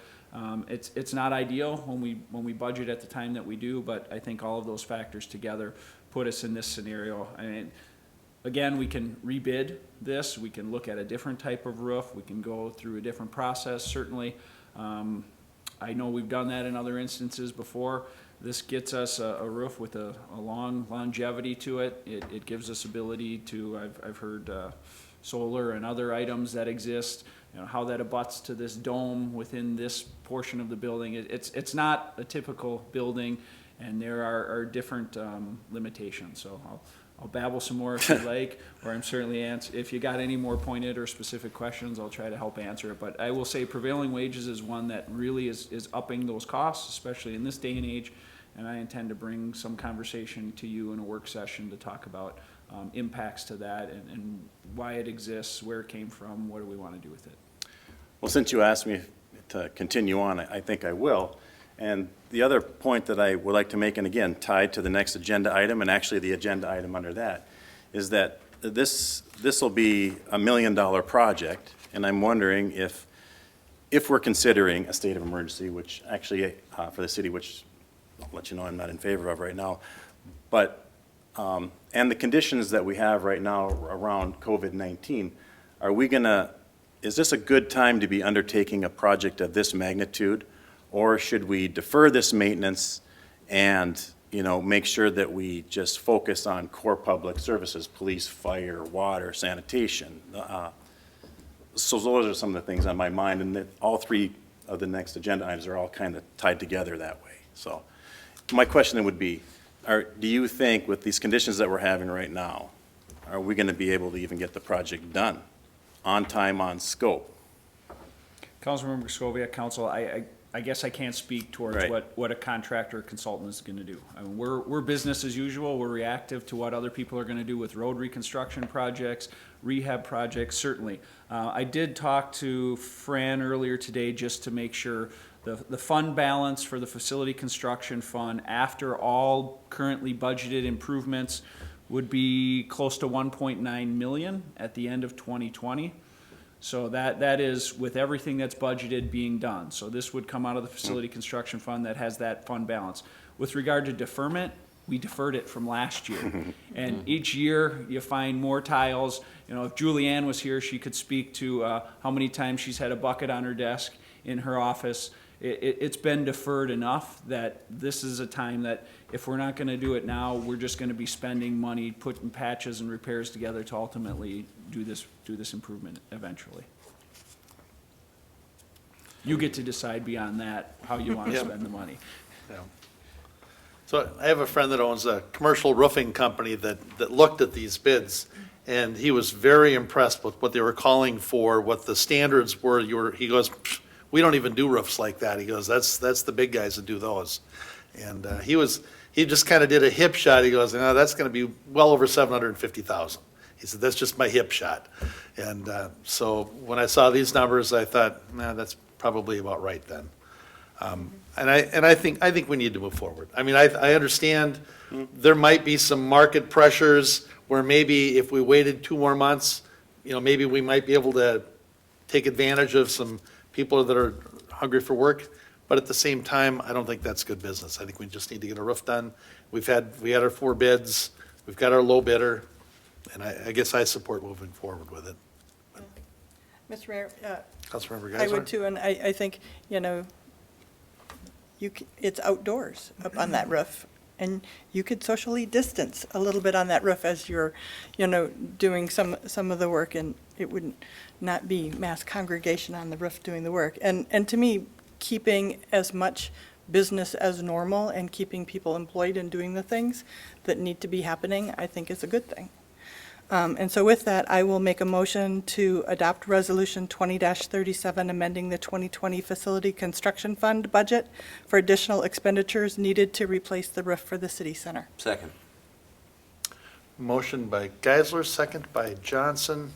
It's not ideal when we budget at the time that we do, but I think all of those factors together put us in this scenario. I mean, again, we can rebid this. We can look at a different type of roof. We can go through a different process, certainly. I know we've done that in other instances before. This gets us a roof with a long longevity to it. It gives us ability to, I've heard solar and other items that exist, you know, how that abuts to this dome within this portion of the building. It's not a typical building, and there are different limitations. So I'll babble some more if you like, or I'm certainly if you got any more pointed or specific questions, I'll try to help answer it. But I will say prevailing wages is one that really is upping those costs, especially in this day and age. And I intend to bring some conversation to you in a work session to talk about impacts to that and why it exists, where it came from, what do we want to do with it. Well, since you asked me to continue on, I think I will. And the other point that I would like to make, and again, tied to the next agenda item, and actually the agenda item under that, is that this will be $1 million project, and I'm wondering if we're considering a state of emergency, which actually, for the city, which I'll let you know I'm not in favor of right now, but, and the conditions that we have right now around COVID-19, is this a good time to be undertaking a project of this magnitude? Or should we defer this maintenance and, make sure that we just focus on core public services, police, fire, water, sanitation? So those are some of the things on my mind, and that all three of the next agenda items are all kind of tied together that way. So my question then would be, do you think with these conditions that we're having right now, are we going to be able to even get the project done on time, on scope? Councilmember Scovia, Council, I guess I can't speak towards Right. what a contractor or consultant is going to do. I mean, we're business as usual. We're reactive to what other people are going to do with road reconstruction projects, rehab projects, certainly. I did talk to Fran earlier today just to make sure the fund balance for the facility construction fund after all currently budgeted improvements would be close to 1.9 million at the end of 2020. So that is with everything that's budgeted being done. So this would come out of the facility construction fund that has that fund balance. With regard to deferment, we deferred it from last year. And each year you find more tiles. If Julianne was here, she could speak to how many times she's had a bucket on her desk in her office. It's been deferred enough that this is a time that if we're not going to do it now, we're just going to be spending money, putting patches and repairs together to ultimately do this improvement eventually. You get to decide beyond that how you want to spend the money. Yeah. So I have a friend that owns a commercial roofing company that looked at these bids, and he was very impressed with what they were calling for, what the standards were. He goes, we don't even do roofs like that. He goes, that's the big guys that do those. And he just kind of did a hip shot. He goes, that's going to be well over 750,000. He said, that's just my hip shot. And so when I saw these numbers, I thought, that's probably about right then. And I think we need to move forward. I mean, I understand there might be some market pressures where maybe if we waited 2 more months, maybe we might be able to take advantage of some people that are hungry for work. But at the same time, I don't think that's good business. I think we just need to get a roof done. We had our 4 bids. we've got our low bidder, and I guess I support moving forward with it. Mr. Mayor, Councilmember Geisler? I would too, and I think, it's outdoors up on that roof, and you could socially distance a little bit on that roof as you're, doing some of the work, and it wouldn't not be mass congregation on the roof doing the work. And to me, keeping as much business as normal and keeping people employed and doing the things that need to be happening, I think is a good thing. And so with that, I will make a motion to adopt Resolution 20-37, amending the 2020 Facility Construction Fund budget for additional expenditures needed to replace the roof for the city center. Second. Motion by Geisler, second by Johnson.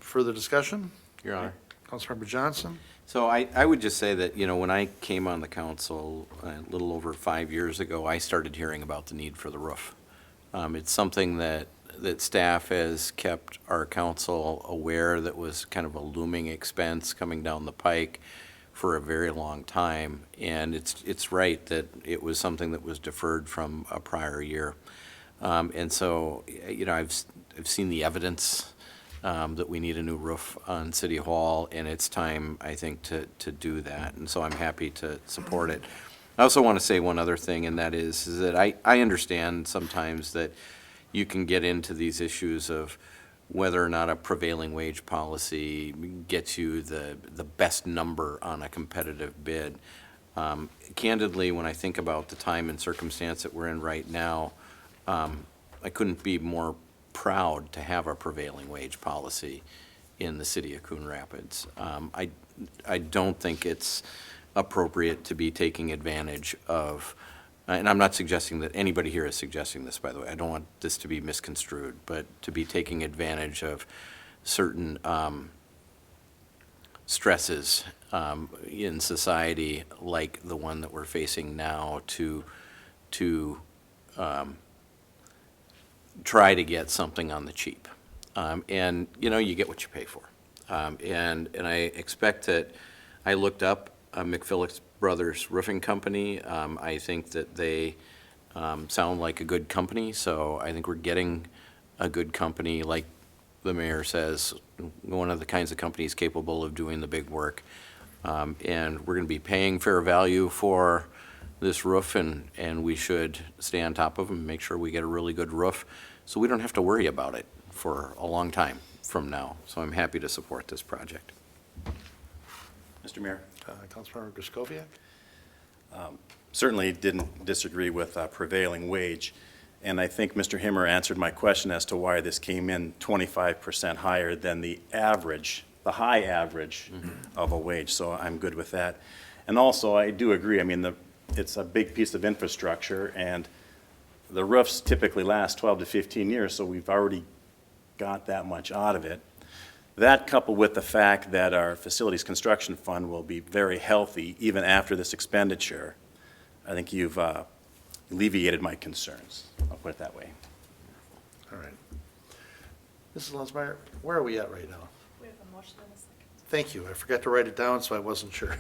Further discussion? Your Honor. Councilmember Johnson? So I would just say that, when I came on the council a little over 5 years ago, I started hearing about the need for the roof. It's something that staff has kept our council aware that was kind of a looming expense coming down the pike for a very long time. And it's right that it was something that was deferred from a prior year. And so, I've seen the evidence that we need a new roof on City Hall, and it's time, I think, to do that. And so I'm happy to support it. I also want to say one other thing, and that is that I understand sometimes that you can get into these issues of whether or not a prevailing wage policy gets you the best number on a competitive bid. Candidly, when I think about the time and circumstance that we're in right now, I couldn't be more proud to have a prevailing wage policy in the city of Coon Rapids. I don't think it's appropriate to be taking advantage of, and I'm not suggesting that anybody here is suggesting this, by the way. I don't want this to be misconstrued, but to be taking advantage of certain stresses in society like the one that we're facing now to try to get something on the cheap. And, you get what you pay for. And I expect that, I looked up McPhillips Brothers Roofing Company. I think that they sound like a good company, so I think we're getting a good company, like the mayor says, one of the kinds of companies capable of doing the big work. And we're going to be paying fair value for this roof, and we should stay on top of them and make sure we get a really good roof so we don't have to worry about it for a long time from now. So I'm happy to support this project. Mr. Mayor? Councilmember Griscoviac? Certainly didn't disagree with prevailing wage, and I think Mr. Himmer answered my question as to why this came in 25% higher than the average, the high average of a wage, so I'm good with that. And also, I do agree, it's a big piece of infrastructure, and the roofs typically last 12 to 15 years, so we've already got that much out of it. That, coupled with the fact that our facilities construction fund will be very healthy even after this expenditure, I think you've alleviated my concerns. I'll put it that way. All right. Mrs. Lensmeyer, where are we at right now? We have a motion and a second. Thank you. I forgot to write it down, so I wasn't sure.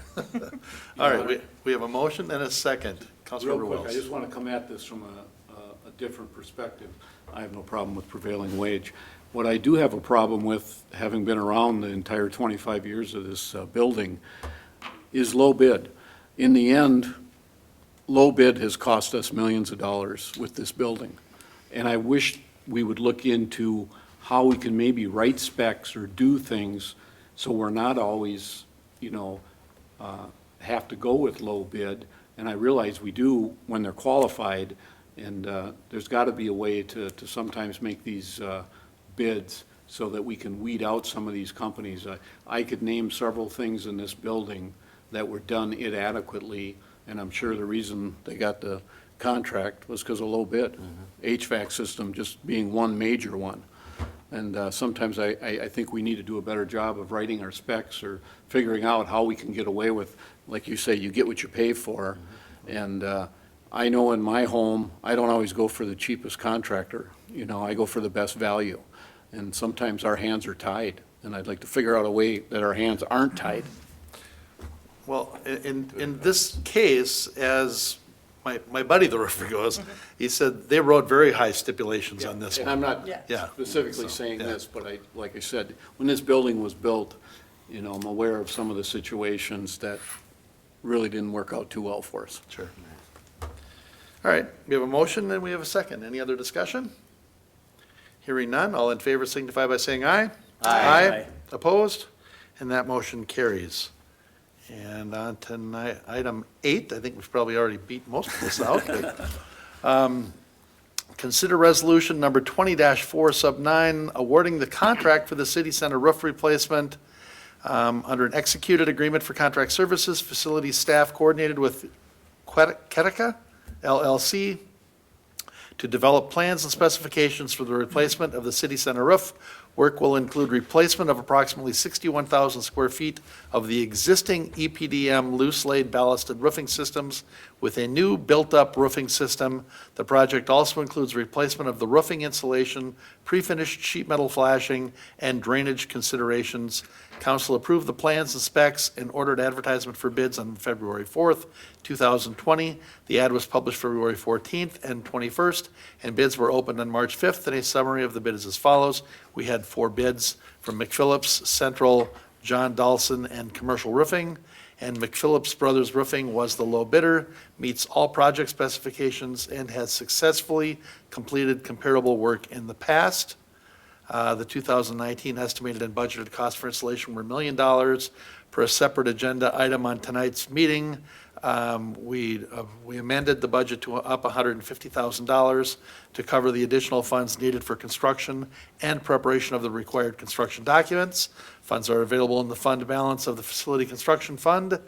All right, we have a motion and a second. Real Councilmember quick, I Wells. just want to come at this from a different perspective. I have no problem with prevailing wage. What I do have a problem with, having been around the entire 25 years of this building, is low bid. In the end, low bid has cost us millions of dollars with this building. And I wish we would look into how we can maybe write specs or do things so we're not always, have to go with low bid. And I realize we do when they're qualified, and there's got to be a way to sometimes make these bids so that we can weed out some of these companies. I could name several things in this building that were done inadequately, and I'm sure the reason they got the contract was because of low bid. HVAC system just being one major one. And sometimes I think we need to do a better job of writing our specs or figuring out how we can get away with, like you say, you get what you pay for. And I know in my home, I don't always go for the cheapest contractor. I go for the best value. And sometimes our hands are tied, and I'd like to figure out a way that our hands aren't tied. Well, in this case, as my buddy, the roofer, goes, he said they wrote very high stipulations on this And one. I'm not Yeah. Yeah. specifically So, saying yeah. this, but like I said, when this building was built, I'm aware of some of the situations that really didn't work out too well for us. Sure. All right, we have a motion and we have a second. Any other discussion? Hearing none, all in favor signify by saying aye. Aye. Opposed? And that motion carries. And on to item 8, I think we've probably already beat most of this out. but, consider resolution number 20-4 sub 9, awarding the contract for the city center roof replacement under an executed agreement for contract services, facility staff coordinated with Ketica LLC to develop plans and specifications for the replacement of the city center roof. Work will include replacement of approximately 61,000 square feet of the existing EPDM loose-laid ballasted roofing systems with a new built-up roofing system. The project also includes replacement of the roofing insulation, pre-finished sheet metal flashing, and drainage considerations. Council approved the plans and specs and ordered advertisement for bids on February 4th, 2020. The ad was published February 14th and 21st, and bids were opened on March 5th, and a summary of the bid is as follows. We had 4 bids from McPhillips, Central, John Dawson, and Commercial Roofing, and McPhillips Brothers Roofing was the low bidder, meets all project specifications, and has successfully completed comparable work in the past. The 2019 estimated and budgeted cost for installation were $1 million. Per a separate agenda item on tonight's meeting, we amended the budget to up $150,000 to cover the additional funds needed for construction and preparation of the required construction documents. Funds are available in the fund balance of the Facility Construction Fund.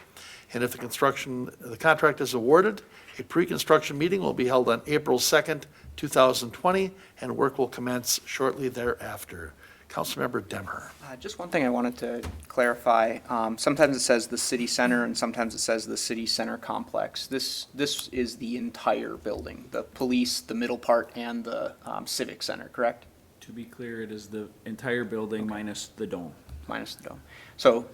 And if the contract is awarded, a pre-construction meeting will be held on April 2nd, 2020, and work will commence shortly thereafter. Councilmember Demmer. Just one thing I wanted to clarify. Sometimes it says the city center and sometimes it says the city center complex. This is the entire building, the police, the middle part, and the civic center, correct? To be clear, it is the entire building minus the dome. Minus the dome. So,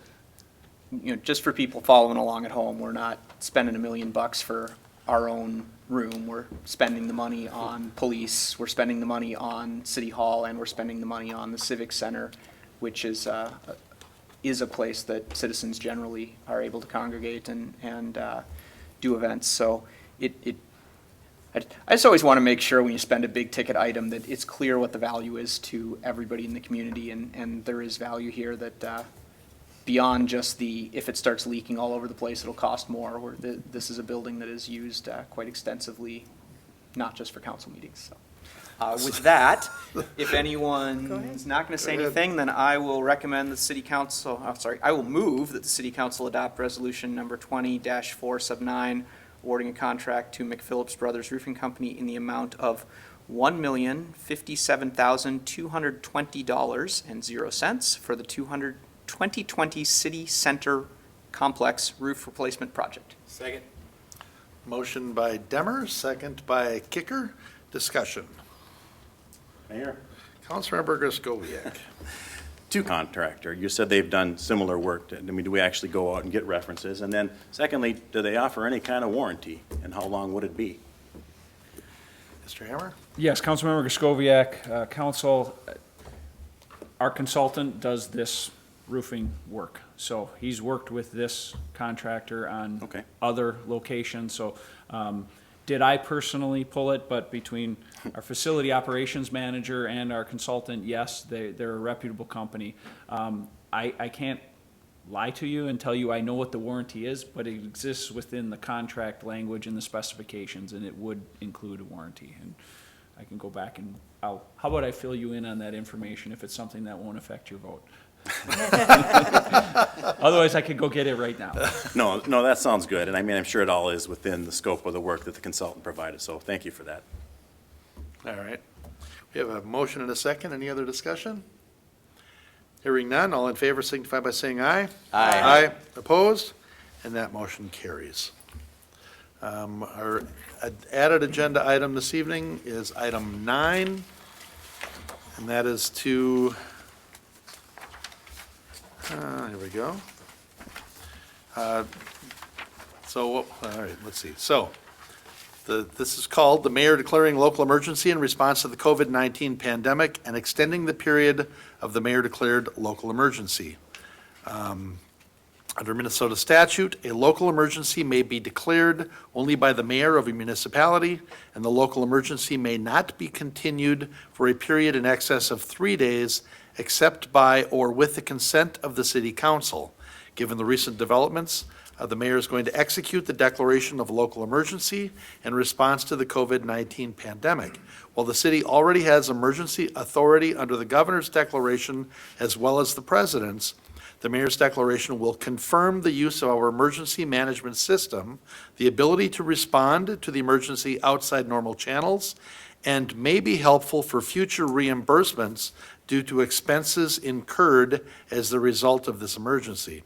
just for people following along at home, we're not spending $1 million for our own room. We're spending the money on police, we're spending the money on City Hall, and we're spending the money on the Civic Center, which is a place that citizens generally are able to congregate and do events. So I just always want to make sure when you spend a big ticket item that it's clear what the value is to everybody in the community, and there is value here that beyond just if it starts leaking all over the place, it'll cost more. This is a building that is used quite extensively, not just for council meetings. So, with that, if anyone is not going to say anything, then I will recommend the city council, I will move that the city council adopt resolution number 20-4 sub 9, awarding a contract to McPhillips Brothers Roofing Company in the amount of $1,057,220.00 for the 2020 City Center Complex Roof Replacement Project. Second. Motion by Demmer, second by Kicker. Discussion. Mayor? Councilmember Griscoviac. To contractor, you said they've done similar work. Do we actually go out and get references? And then secondly, do they offer any kind of warranty? And how long would it be? Mr. Hammer? Yes, Councilmember Griscoviac, council, our consultant does this roofing work. So he's worked with this contractor on Okay. other locations. So did I personally pull it? But between our facility operations manager and our consultant, yes, they're a reputable company. I can't lie to you and tell you I know what the warranty is, but it exists within the contract language and the specifications, and it would include a warranty. And I can go back and how about I fill you in on that information if it's something that won't affect your vote? Otherwise, I could go get it right now. No, that sounds good. And I'm sure it all is within the scope of the work that the consultant provided. So thank you for that. All right. We have a motion and a second. Any other discussion? Hearing none, all in favor signify by saying aye. Aye. Opposed? And that motion carries. Our added agenda item this evening is item 9, and that is to, here we go. All right, let's see. So, This is called the Mayor Declaring Local Emergency in Response to the COVID-19 Pandemic and Extending the Period of the Mayor Declared Local Emergency. Under Minnesota statute, a local emergency may be declared only by the mayor of a municipality, and the local emergency may not be continued for a period in excess of 3 days except by or with the consent of the city council. Given the recent developments, the mayor is going to execute the declaration of local emergency in response to the COVID-19 pandemic. While the city already has emergency authority under the governor's declaration as well as the president's, the mayor's declaration will confirm the use of our emergency management system, the ability to respond to the emergency outside normal channels, and may be helpful for future reimbursements due to expenses incurred as the result of this emergency.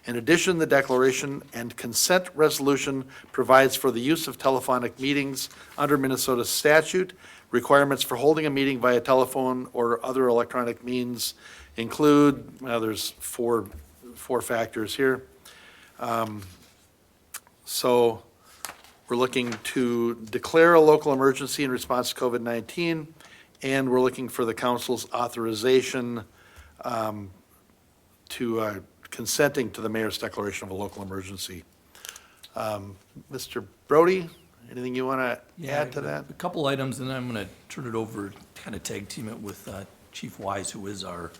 In addition, the declaration and consent resolution provides for the use of telephonic meetings under Minnesota statute. Requirements for holding a meeting via telephone or other electronic means include, well, there's four factors here. So we're looking to declare a local emergency in response to COVID-19, and we're looking for the council's authorization to consenting to the mayor's declaration of a local emergency. Mr. Brody, anything you want to add to that? A couple items, and then I'm going to turn it over, kind of tag team it with Chief Wise, who is our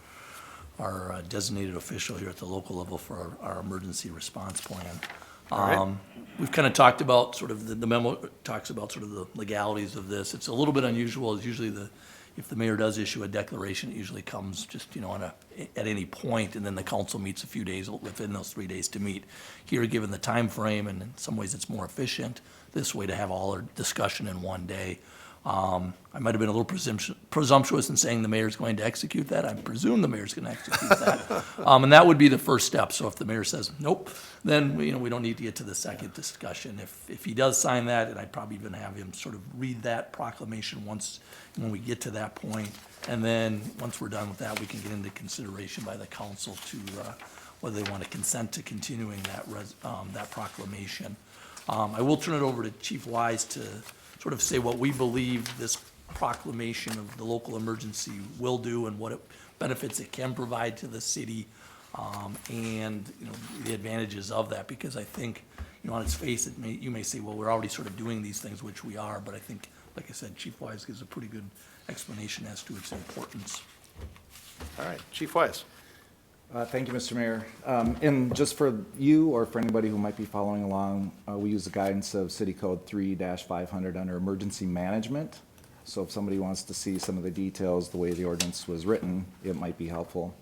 designated official here at the local level for our emergency response plan. All right. We've kind of talked about sort of, the memo talks about sort of the legalities of this. It's a little bit unusual. It's usually if the mayor does issue a declaration, it usually comes just, at any point, and then the council meets a few days within those 3 days to meet. Here, given the time frame, and in some ways it's more efficient this way to have all our discussion in one day. I might have been a little presumptuous in saying the mayor's going to execute that. I presume the mayor's going to execute that. And that would be the first step. So if the mayor says, nope, then, we don't need to get to the second discussion. If he does sign that, and I'd probably even have him sort of read that proclamation when we get to that point. And then, once we're done with that, we can get into consideration by the council to whether they want to consent to continuing that proclamation. I will turn it over to Chief Wise to sort of say what we believe this proclamation of the local emergency will do and what benefits it can provide to the city, and the advantages of that. Because I think, on its face, you may say, well, we're already sort of doing these things, which we are. But I think, like I said, Chief Wise gives a pretty good explanation as to its importance. All right, Chief Wise. Thank you, Mr. Mayor. And just for you or for anybody who might be following along, we use the guidance of City Code 3-500 under emergency management. So if somebody wants to see some of the details, the way the ordinance was written, it might be helpful.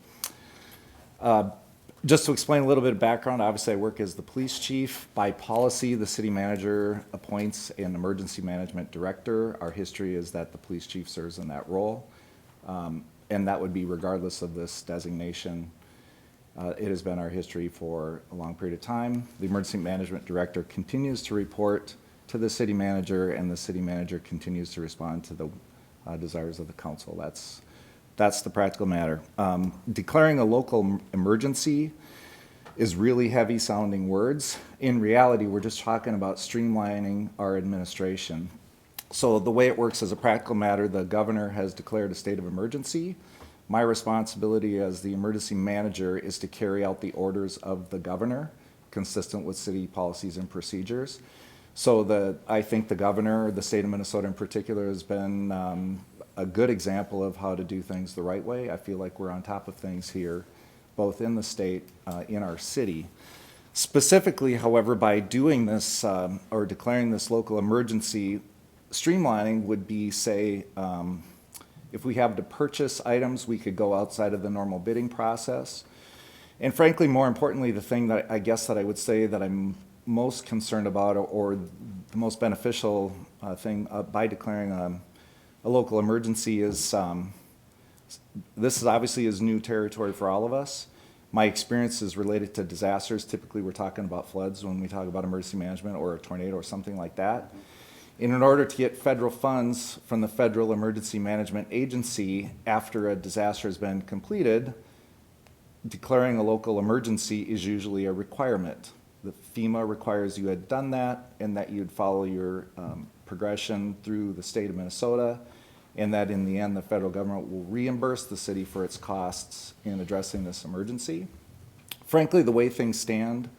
Just to explain a little bit of background, obviously I work as the police chief. By policy, the city manager appoints an emergency management director. Our history is that the police chief serves in that role. And that would be regardless of this designation. It has been our history for a long period of time. The emergency management director continues to report to the city manager, and the city manager continues to respond to the desires of the council. That's the practical matter. Declaring a local emergency is really heavy sounding words. In reality, we're just talking about streamlining our administration. So the way it works as a practical matter, the governor has declared a state of emergency. My responsibility as the emergency manager is to carry out the orders of the governor, consistent with city policies and procedures. So I think the governor, the state of Minnesota in particular, has been a good example of how to do things the right way. I feel like we're on top of things here, both in the state, in our city. Specifically, however, by doing this or declaring this local emergency, streamlining would be, say, if we have to purchase items, we could go outside of the normal bidding process. And frankly, more importantly, the thing that I guess that I would say that I'm most concerned about, or the most beneficial thing by declaring a local emergency is, this is obviously is new territory for all of us. My experience is related to disasters. Typically, we're talking about floods when we talk about emergency management, or a tornado or something like that. And in order to get federal funds from the Federal Emergency Management Agency after a disaster has been completed, declaring a local emergency is usually a requirement. The FEMA requires you had done that and that you'd follow your progression through the state of Minnesota, and that in the end, the federal government will reimburse the city for its costs in addressing this emergency. Frankly, the way things stand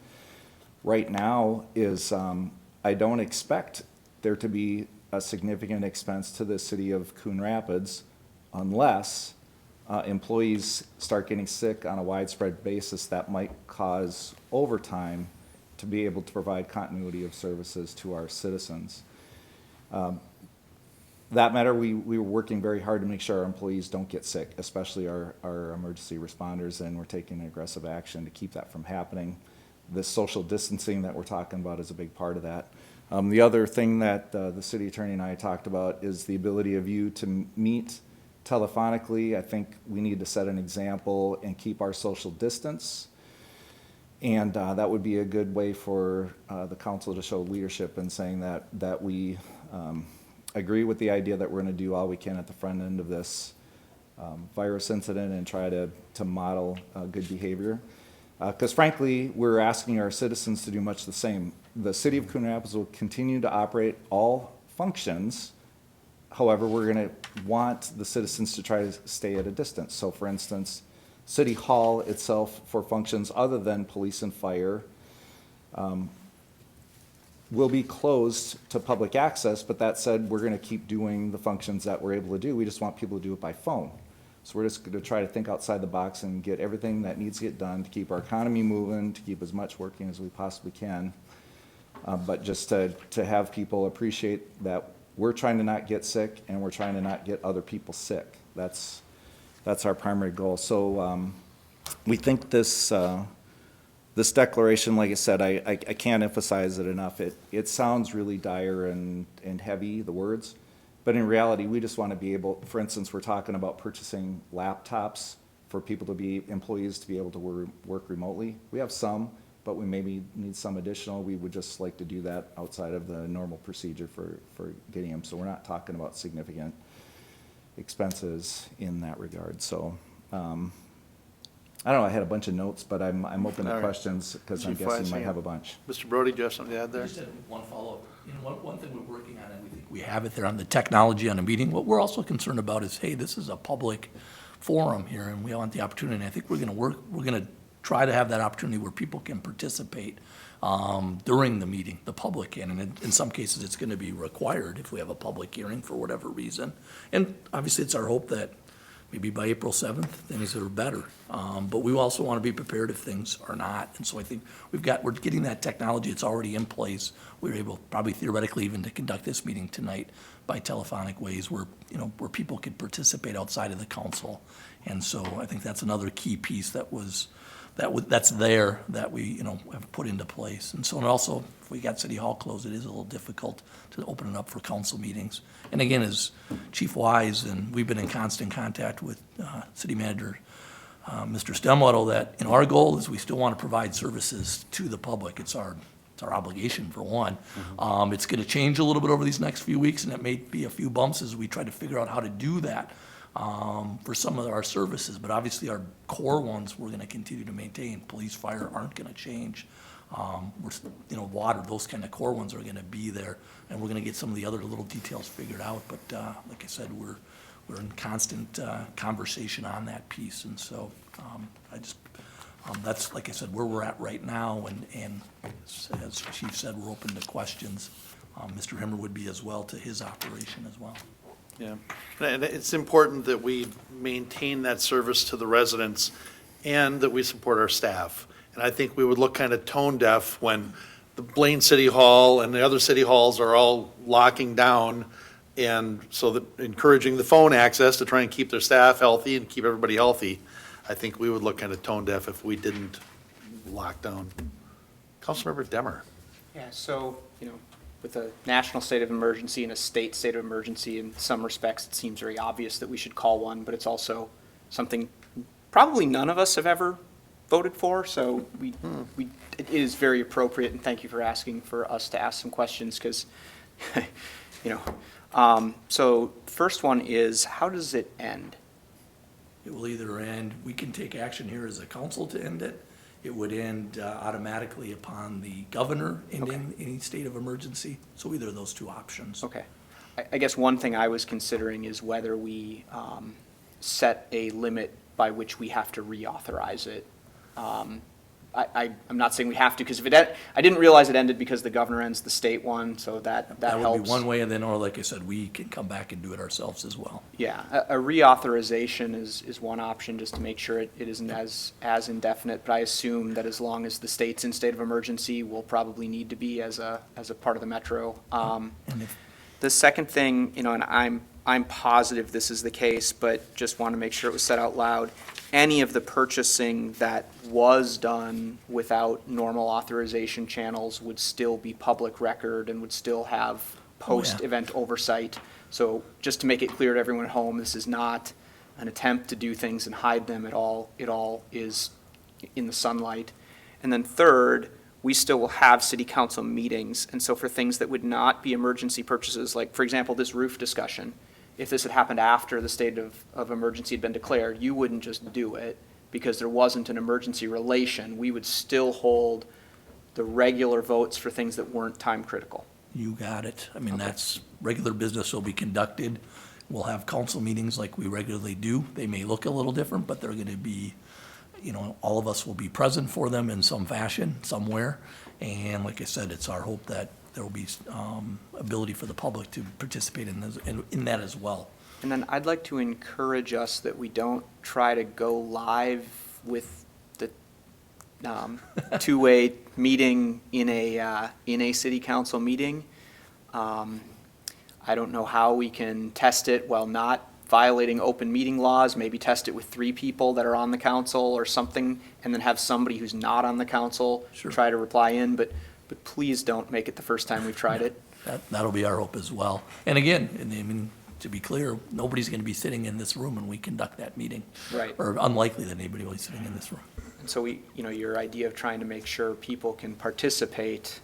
right now is I don't expect there to be a significant expense to the city of Coon Rapids unless employees start getting sick on a widespread basis that might cause overtime to be able to provide continuity of services to our citizens. That matter, we were working very hard to make sure our employees don't get sick, especially our emergency responders, and we're taking aggressive action to keep that from happening. This social distancing that we're talking about is a big part of that. The other thing that the city attorney and I talked about is the ability of you to meet telephonically. I think we need to set an example and keep our social distance. And that would be a good way for the council to show leadership in saying that we agree with the idea that we're going to do all we can at the front end of this virus incident and try to model good behavior. Because frankly, we're asking our citizens to do much the same. The city of Coon Rapids will continue to operate all functions. However, we're going to want the citizens to try to stay at a distance. So for instance, City Hall itself for functions other than police and fire will be closed to public access, but that said, we're going to keep doing the functions that we're able to do. We just want people to do it by phone. So we're just going to try to think outside the box and get everything that needs to get done to keep our economy moving, to keep as much working as we possibly can. But just to have people appreciate that we're trying to not get sick and we're trying to not get other people sick. That's our primary goal. So we think this declaration, like I said, I can't emphasize it enough. It sounds really dire and heavy, the words. But in reality, we just want to be able, for instance, we're talking about purchasing laptops for people employees to be able to work remotely. We have some, but we maybe need some additional. We would just like to do that outside of the normal procedure for getting them. So we're not talking about significant expenses in that regard. So, I don't know, I had a bunch of notes, but I'm open All to right. questions because I'm Chief guessing Wise, you might yeah. have a bunch. Mr. Brody, do you have something to add I there? just had one follow-up. You know, one thing we're working on, and we think we have it there on the technology on the meeting, what we're also concerned about is, hey, this is a public forum here, and we want the opportunity, and I think we're gonna try to have that opportunity where people can participate during the meeting, the public can, and in some cases, it's gonna be required if we have a public hearing for whatever reason. And obviously, it's our hope that maybe by April 7th, things are better. But we also want to be prepared if things are not. And so I think we're getting that technology, it's already in place. We're able, probably theoretically, even to conduct this meeting tonight by telephonic ways where people could participate outside of the council. And so I think that's another key piece that's there that we, have put into place. And so, and also, if we got City Hall closed, it is a little difficult to open it up for council meetings. And again, as Chief Wise, and we've been in constant contact with City Manager Mr. Stemwaddle, that, our goal is we still want to provide services to the public. It's our obligation, for one. It's going to change a little bit over these next few weeks, and it may be a few bumps as we try to figure out how to do that for some of our services. But obviously, our core ones, we're going to continue to maintain. Police, fire aren't going to change. Water, those kind of core ones are going to be there, and we're going to get some of the other little details figured out. But like I said, we're in constant conversation on that piece, and so that's, like I said, where we're at right now. And as Chief said, we're open to questions. Mr. Himmer would be as well to his operation as well. Yeah, and it's important that we maintain that service to the residents and that we support our staff. And I think we would look kind of tone deaf when the Blaine City Hall and the other city halls are all locking down, and so that encouraging the phone access to try and keep their staff healthy and keep everybody healthy. I think we would look kind of tone deaf if we didn't lock down. Councilmember Demmer. Yeah, so, with a national state of emergency and a state state of emergency, in some respects, it seems very obvious that we should call one, but it's also something probably none of us have ever voted for, so it is very appropriate, and thank you for asking for us to ask some questions, because, so first one is, how does it end? It will either end, we can take action here as a council to end it. It would end automatically upon the governor ending any state of emergency. So either of those two options. Okay. I guess one thing I was considering is whether we set a limit by which we have to reauthorize it. I'm not saying we have to, because I didn't realize it ended because the governor ends the state one, so that helps. That would be one way, and then, or like I said, we can come back and do it ourselves as well. Yeah, a reauthorization is one option, just to make sure it isn't as indefinite, but I assume that as long as the state's in state of emergency, we'll probably need to be as a part of the metro. And if The second thing, and I'm positive this is the case, but just want to make sure it was said out loud. Any of the purchasing that was done without normal authorization channels would still be public record and would still have post-event oversight. So just to make it clear to everyone at home, this is not an attempt to do things and hide them at all. It all is in the sunlight. And then third, we still will have city council meetings. And so for things that would not be emergency purchases, like, for example, this roof discussion, if this had happened after the state of emergency had been declared, you wouldn't just do it because there wasn't an emergency relation. We would still hold the regular votes for things that weren't time critical. you got it. I mean, that's, regular business will be conducted. We'll have council meetings like we regularly do. They may look a little different, but they're going to be, all of us will be present for them in some fashion, somewhere. And like I said, it's our hope that there will be ability for the public to participate in that as well. And then I'd like to encourage us that we don't try to go live with the two-way meeting in a city council meeting. I don't know how we can test it while not violating open meeting laws, maybe test it with 3 people that are on the council or something, and then have somebody who's not on the council Sure. try to reply in, but please don't make it the first time we've tried it. That'll be our hope as well. And again, to be clear, nobody's going to be sitting in this room when we conduct that meeting. Right. Or unlikely that anybody will be sitting in this room. And so your idea of trying to make sure people can participate,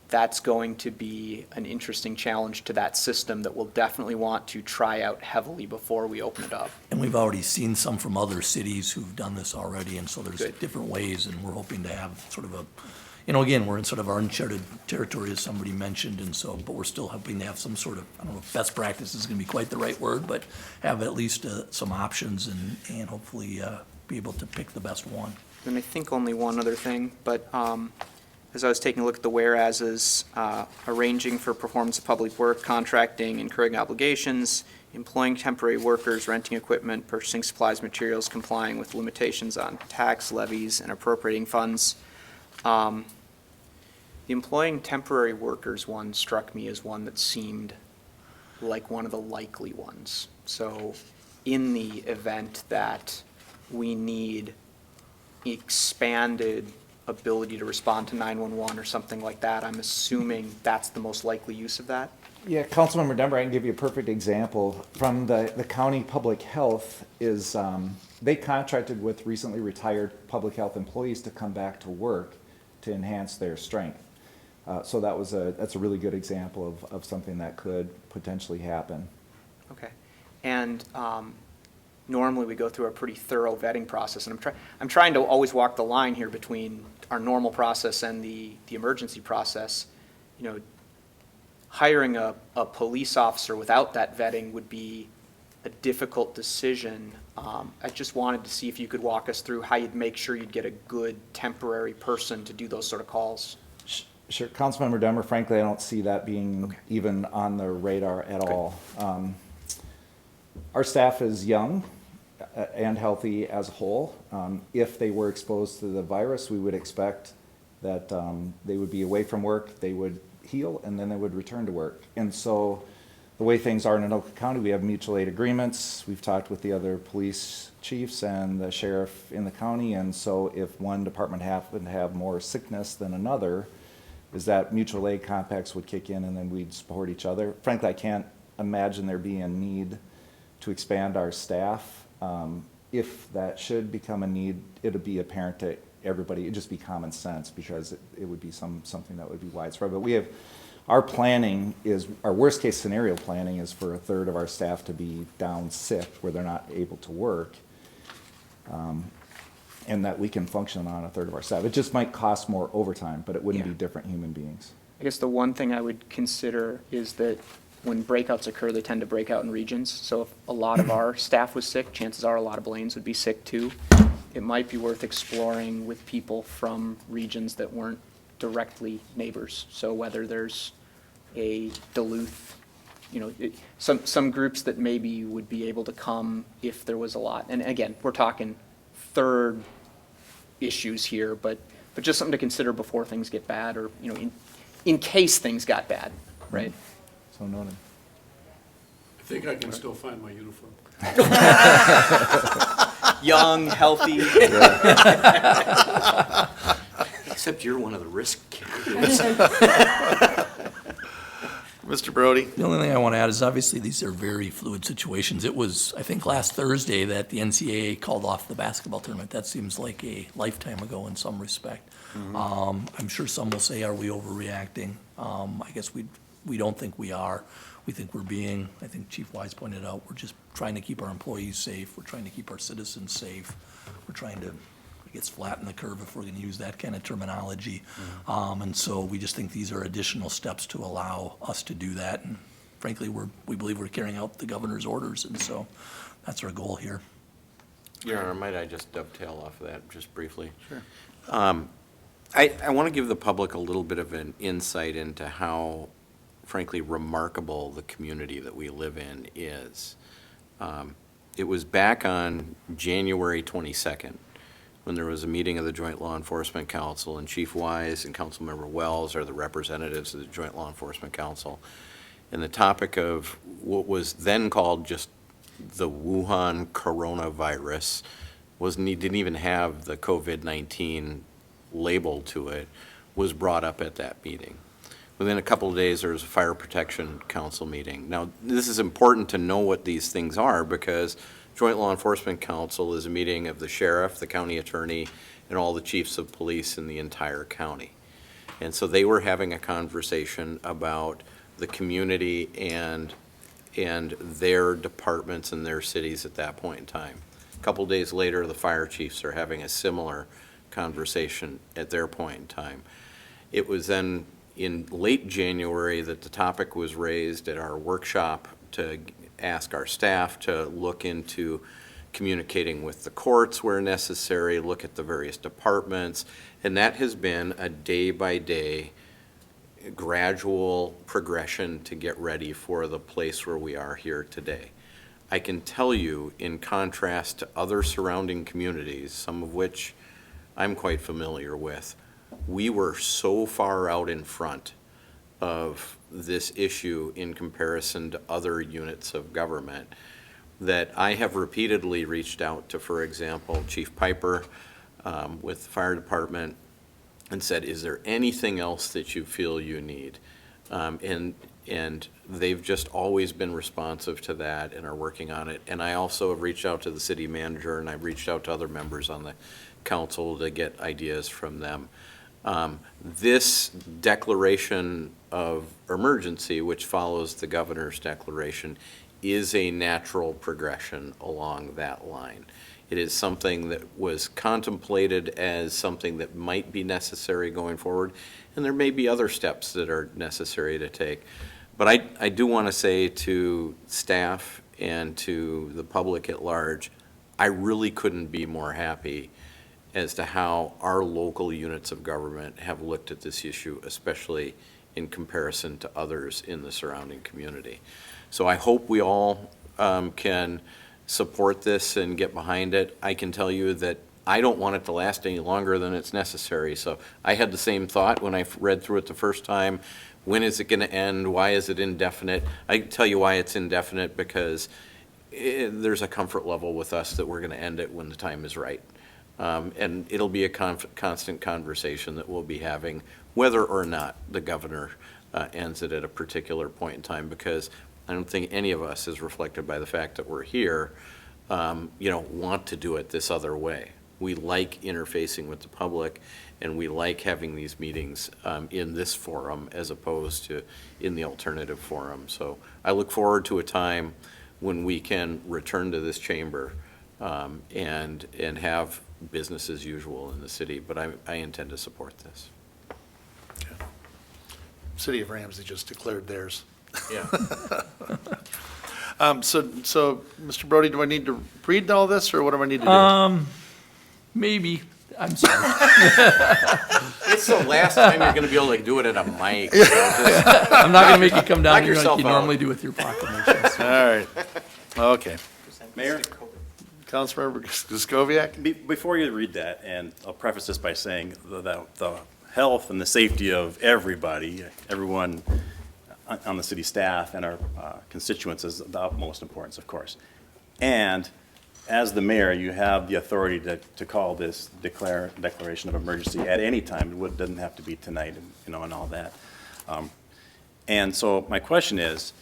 that's going to be an interesting challenge to that system that we'll definitely want to try out heavily before we open it up. And we've already seen some from other cities who've done this already, and so there's Good. different ways, and we're hoping to have sort of again, we're in sort of our uncharted territory, as somebody mentioned, and so, but we're still hoping to have some sort of, I don't know if best practice is gonna be quite the right word, but have at least some options and hopefully be able to pick the best one. And I think only one other thing, but as I was taking a look at the whereases, arranging for performance of public work, contracting, incurring obligations, employing temporary workers, renting equipment, purchasing supplies, materials, complying with limitations on tax levies, and appropriating funds. The employing temporary workers one struck me as one that seemed like one of the likely ones. So in the event that we need expanded ability to respond to 911 or something like that, I'm assuming that's the most likely use of that? Yeah, Councilmember Denver, I can give you a perfect example from the county public health is, they contracted with recently retired public health employees to come back to work to enhance their strength. So that's a really good example of something that could potentially happen. Okay. And normally we go through a pretty thorough vetting process, and I'm trying to always walk the line here between our normal process and the emergency process. Hiring a police officer without that vetting would be a difficult decision. I just wanted to see if you could walk us through how you'd make sure you'd get a good temporary person to do those sort of calls. Sure, Councilmember Denver, frankly, I don't see that being Okay. even on the radar at Okay. all. Our staff is young and healthy as a whole. If they were exposed to the virus, we would expect that they would be away from work, they would heal, and then they would return to work. And so the way things are in Anoka County, we have mutual aid agreements. We've talked with the other police chiefs and the sheriff in the county, and so if one department happened to have more sickness than another, is that mutual aid compacts would kick in and then we'd support each other. Frankly, I can't imagine there being a need to expand our staff. If that should become a need, it'll be apparent to everybody. It'd just be common sense because it would be something that would be widespread. But our planning is, our worst case scenario planning is for a third of our staff to be down sick where they're not able to work. and that we can function on a third of our staff. It just might cost more overtime, but it wouldn't be Yeah. different human beings. I guess the one thing I would consider is that when breakouts occur, they tend to break out in regions. So if a lot of our staff was sick, chances are a lot of Blaine's would be sick too. It might be worth exploring with people from regions that weren't directly neighbors. So whether there's a Duluth, some groups that maybe would be able to come if there was a lot. And again, we're talking third issues here, but just something to consider before things get bad, or, in case things got bad, right? So noted. I think I can still find my uniform. Young, healthy. Except you're one of the risk carriers. Mr. Brody? The only thing I want to add is obviously these are very fluid situations. It was, I think, last Thursday that the NCAA called off the basketball tournament. That seems like a lifetime ago in some respect. I'm sure some will say, are we overreacting? I guess we don't think we are. We think we're being, I think Chief Wise pointed out, we're just trying to keep our employees safe. We're trying to keep our citizens safe. We're trying to, I guess, flatten the curve, if we're going to use that kind of terminology. And so we just think these are additional steps to allow us to do that. And frankly, we believe we're carrying out the governor's orders, and so that's our goal here. Your Honor, might I just dovetail off of that just briefly? Sure. I want to give the public a little bit of an insight into how, frankly, remarkable the community that we live in is. It was back on January 22nd, when there was a meeting of the Joint Law Enforcement Council, and Chief Wise and Councilmember Wells are the representatives of the Joint Law Enforcement Council. And the topic of what was then called just the Wuhan coronavirus didn't even have the COVID-19 label to it, was brought up at that meeting. Within a couple of days, there was a Fire Protection Council meeting. Now, this is important to know what these things are, because Joint Law Enforcement Council is a meeting of the sheriff, the county attorney, and all the chiefs of police in the entire county. And so they were having a conversation about the community and their departments and their cities at that point in time. A couple days later, the fire chiefs are having a similar conversation at their point in time. It was then in late January that the topic was raised at our workshop to ask our staff to look into communicating with the courts where necessary, look at the various departments, and that has been a day-by-day gradual progression to get ready for the place where we are here today. I can tell you, in contrast to other surrounding communities, some of which I'm quite familiar with, we were so far out in front of this issue in comparison to other units of government that I have repeatedly reached out to, for example, Chief Piper with the fire department, and said, is there anything else that you feel you need? And they've just always been responsive to that and are working on it. And I also have reached out to the city manager, and I've reached out to other members on the council to get ideas from them. This declaration of emergency, which follows the governor's declaration, is a natural progression along that line. It is something that was contemplated as something that might be necessary going forward, and there may be other steps that are necessary to take. But I do want to say to staff and to the public at large, I really couldn't be more happy as to how our local units of government have looked at this issue, especially in comparison to others in the surrounding community. So I hope we all can support this and get behind it. I can tell you that I don't want it to last any longer than it's necessary. So I had the same thought when I read through it the first time. When is it going to end? Why is it indefinite? I can tell you why it's indefinite, because there's a comfort level with us that we're going to end it when the time is right. And it'll be a constant conversation that we'll be having, whether or not the governor ends it at a particular point in time, because I don't think any of us, is reflected by the fact that we're here, want to do it this other way. We like interfacing with the public, and we like having these meetings in this forum as opposed to in the alternative forum. So I look forward to a time when we can return to this chamber and have business as usual in the city, but I intend to support this. City of Ramsey just declared theirs. Yeah. So, Mr. Brody, do I need to read all this, or what do I need to do? Maybe, I'm sorry. It's the last time you're gonna be able to do it at a mic. So just- I'm not gonna make you come down Knock here like yourself you out. normally do with your proclamations. All right, okay. Mayor? Councilmember Griscoviac? Before you read that, and I'll preface this by saying the health and the safety of everybody, everyone on the city staff and our constituents is of the utmost importance, of course. And as the mayor, you have the authority to call this declaration of emergency at any time. It doesn't have to be tonight, and and all that. And so my question is,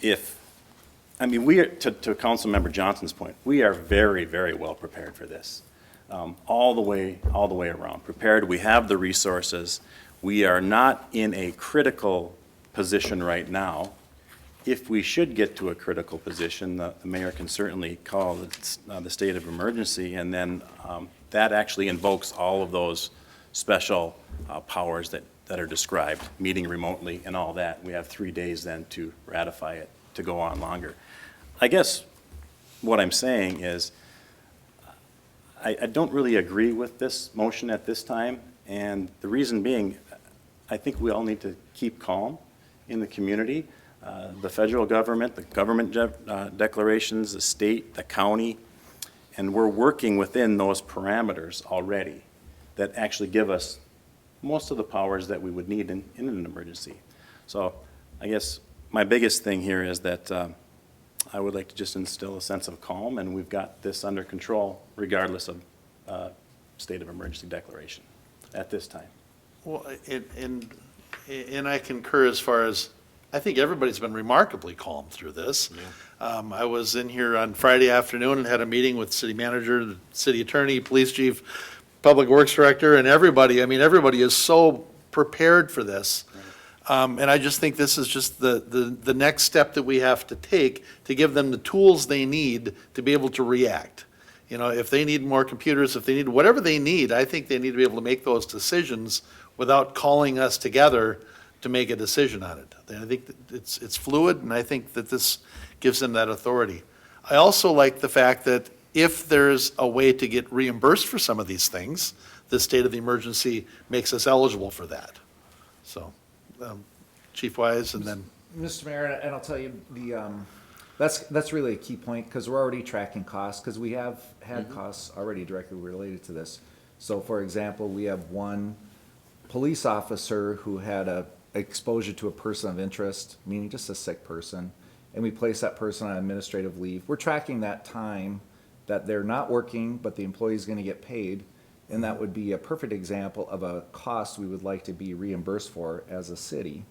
we are, to Councilmember Johnson's point, we are very, very well prepared for this. All the way around. Prepared, we have the resources. We are not in a critical position right now. If we should get to a critical position, the mayor can certainly call the state of emergency, and then that actually invokes all of those special powers that are described, meeting remotely and all that. We have 3 days then to ratify it, to go on longer. I guess what I'm saying is, I don't really agree with this motion at this time, and the reason being, I think we all need to keep calm in the community. The federal government, the government declarations, the state, the county, and we're working within those parameters already that actually give us most of the powers that we would need in an emergency. So I guess my biggest thing here is that I would like to just instill a sense of calm, and we've got this under control regardless of state of emergency declaration at this time. Well, and I concur as far as, I think everybody's been remarkably calm through this. I was in here on Friday afternoon and had a meeting with city manager, the city attorney, police chief, public works director, and everybody. I mean, everybody is so prepared for this. And I just think this is just the next step that we have to take to give them the tools they need to be able to react. If they need more computers, if they need whatever they need, I think they need to be able to make those decisions without calling us together to make a decision on it. And I think that it's fluid, and I think that this gives them that authority. I also like the fact that if there's a way to get reimbursed for some of these things, the state of the emergency makes us eligible for that. So, Chief Wise, and then, Mr. Mayor, and I'll tell you, that's really a key point, because we're already tracking costs, because we have had costs already directly related to this. So, for example, we have one police officer who had a exposure to a person of interest, meaning just a sick person, and we place that person on administrative leave. We're tracking that time that they're not working, but the employee's gonna get paid, and that would be a perfect example of a cost we would like to be reimbursed for as a city,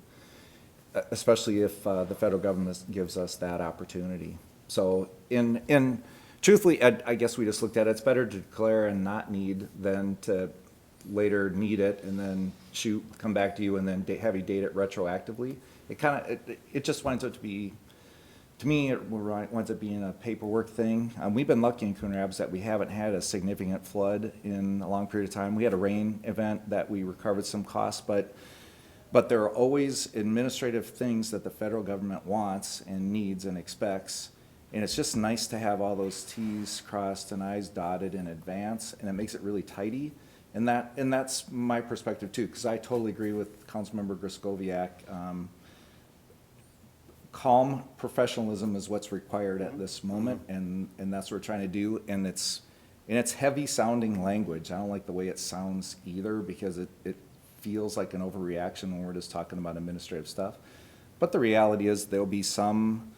especially if the federal government gives us that opportunity. So in truthfully, I guess we just looked at it, it's better to declare and not need than to later need it and then come back to you and then have you date it retroactively. It just winds up to be, to me, it winds up being a paperwork thing. We've been lucky in Coon Rapids that we haven't had a significant flood in a long period of time. We had a rain event that we recovered some costs, but there are always administrative things that the federal government wants and needs and expects. And it's just nice to have all those Ts crossed and Is dotted in advance, and it makes it really tidy. And that's my perspective too, because I totally agree with Councilmember Griscoviac. Calm professionalism is what's required at this moment, and that's what we're trying to do. And it's heavy sounding language. I don't like the way it sounds either, because it feels like an overreaction when we're just talking about administrative stuff. But the reality is there'll be some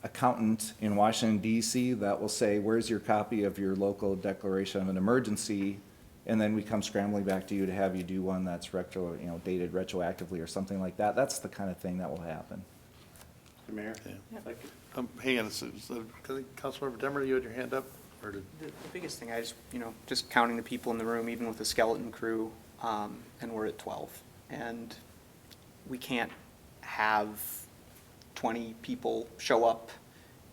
accountant in Washington DC that will say, where's your copy of your local declaration of an emergency? And then we come scrambling back to you to have you do one that's dated retroactively or something like that. That's the kind of thing that will happen. Mr. Mayor? Yeah. if I could- hang on, Councilmember Demmer, you had your hand up? Or did? The biggest thing, just counting the people in the room, even with the skeleton crew, and we're at 12. And we can't have 20 people show up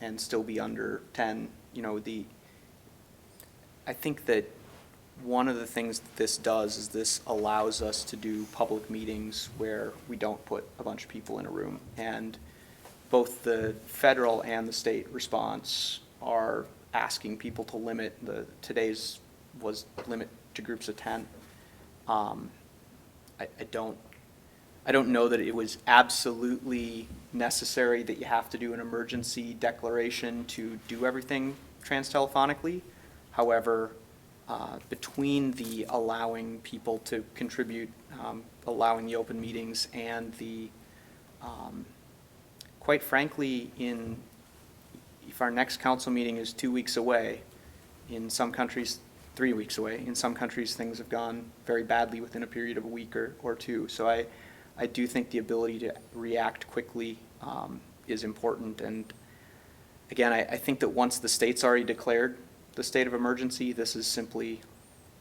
and still be under 10. I think that one of the things that this does is this allows us to do public meetings where we don't put a bunch of people in a room. And both the federal and the state response are asking people to limit, today's was limit to groups of 10. I don't know that it was absolutely necessary that you have to do an emergency declaration to do everything trans-telephonically. However, between the allowing people to contribute, allowing the open meetings, and the, quite frankly, if our next council meeting is 2 weeks away, in some countries, 3 weeks away, in some countries, things have gone very badly within a period of a week or two. So I do think the ability to react quickly is important. And again, I think that once the state's already declared the state of emergency, this is simply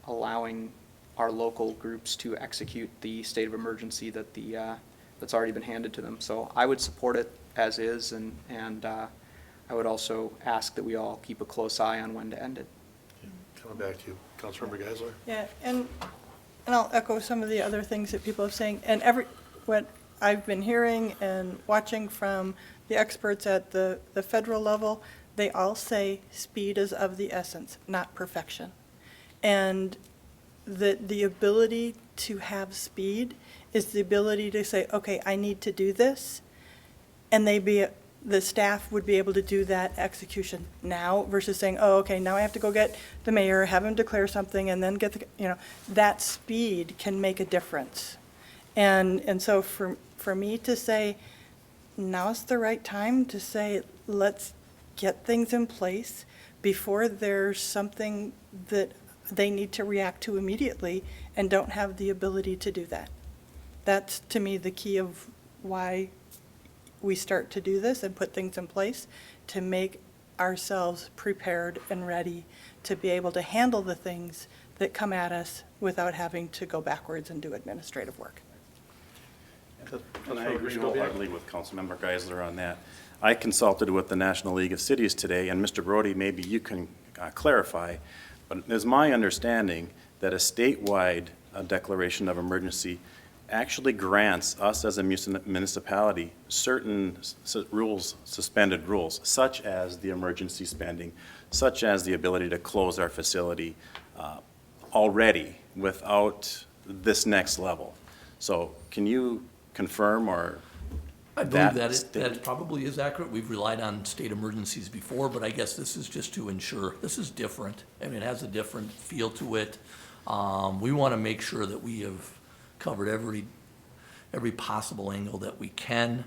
allowing our local groups to execute the state of emergency that's already been handed to them. So I would support it as is, and I would also ask that we all keep a close eye on when to end it. Coming back to you, Councilmember Geisler. Yeah, and I'll echo some of the other things that people are saying, and what I've been hearing and watching from the experts at the federal level, they all say speed is of the essence, not perfection. And the ability to have speed is the ability to say, okay, I need to do this, and the staff would be able to do that execution now versus saying, oh, okay, now I have to go get the mayor, have him declare something, and then get that speed can make a difference. And so for me to say, now's the right time to say, let's get things in place before there's something that they need to react to immediately and don't have the ability to do that. That's, to me, the key of why we start to do this and put things in place to make ourselves prepared and ready to be able to handle the things that come at us without having to go backwards and do administrative work. And I agree wholeheartedly with Councilmember Geisler on that. I consulted with the National League of Cities today, and Mr. Brody, maybe you can clarify, but it is my understanding that a statewide declaration of emergency actually grants us as a municipality certain rules, suspended rules, such as the emergency spending, such as the ability to close our facility already without this next level. So can you confirm or? I believe that probably is accurate. We've relied on state emergencies before, but I guess this is just to ensure, this is different. I mean, it has a different feel to it. We want to make sure that we have covered every possible angle that we can.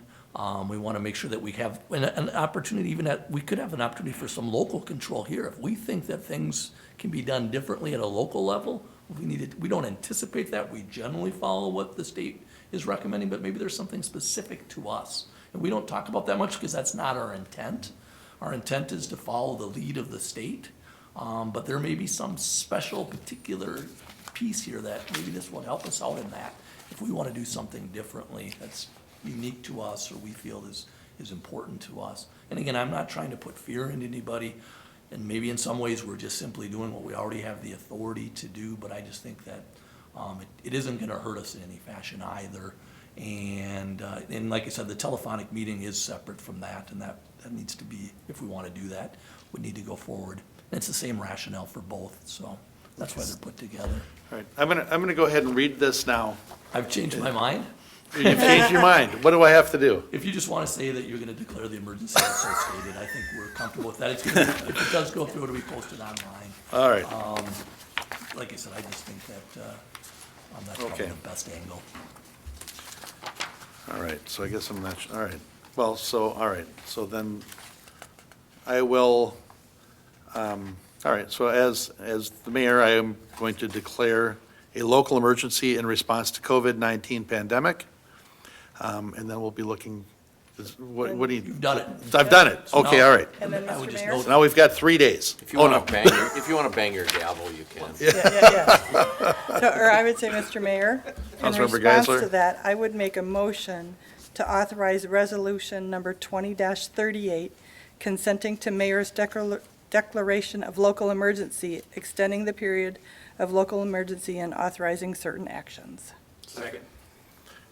We want to make sure that we have an opportunity, we could have an opportunity for some local control here. If we think that things can be done differently at a local level, we don't anticipate that. We generally follow what the state is recommending, but maybe there's something specific to us. And we don't talk about that much because that's not our intent. Our intent is to follow the lead of the state. But there may be some special particular piece here that maybe this will help us out in that. If we want to do something differently that's unique to us or we feel is important to us. And again, I'm not trying to put fear into anybody. And maybe in some ways we're just simply doing what we already have the authority to do. But I just think that it isn't going to hurt us in any fashion either. And like I said, the telephonic meeting is separate from that, and that needs to be, if we want to do that, we need to go forward. And it's the same rationale for both, so that's why they're put together. All right, I'm gonna go ahead and read this now. I've changed my mind. You've changed your mind. What do I have to do? If you just want to say that you're going to declare the emergency as so stated, I think we're comfortable with that. If it does go through, it'll be posted online. All right. Like I said, I just think that that's probably Okay. the best angle. All right, so I guess I'm not, all right. Well, all right, so then I will, all right, so as the mayor, I am going to declare a local emergency in response to COVID-19 pandemic. And then we'll be looking, what do you? You've done it. I've done it, So okay, now- all right. And then, I would Mr. just Mayor? note- So now we've got 3 days. If you Oh, want no. to bang your gavel, you can. Yeah. So, or I would say, Mr. Mayor, in Councilmember response Geisler? to that, I would make a motion to authorize resolution number 20-38, consenting to mayor's declaration of local emergency, extending the period of local emergency and authorizing certain actions. Second.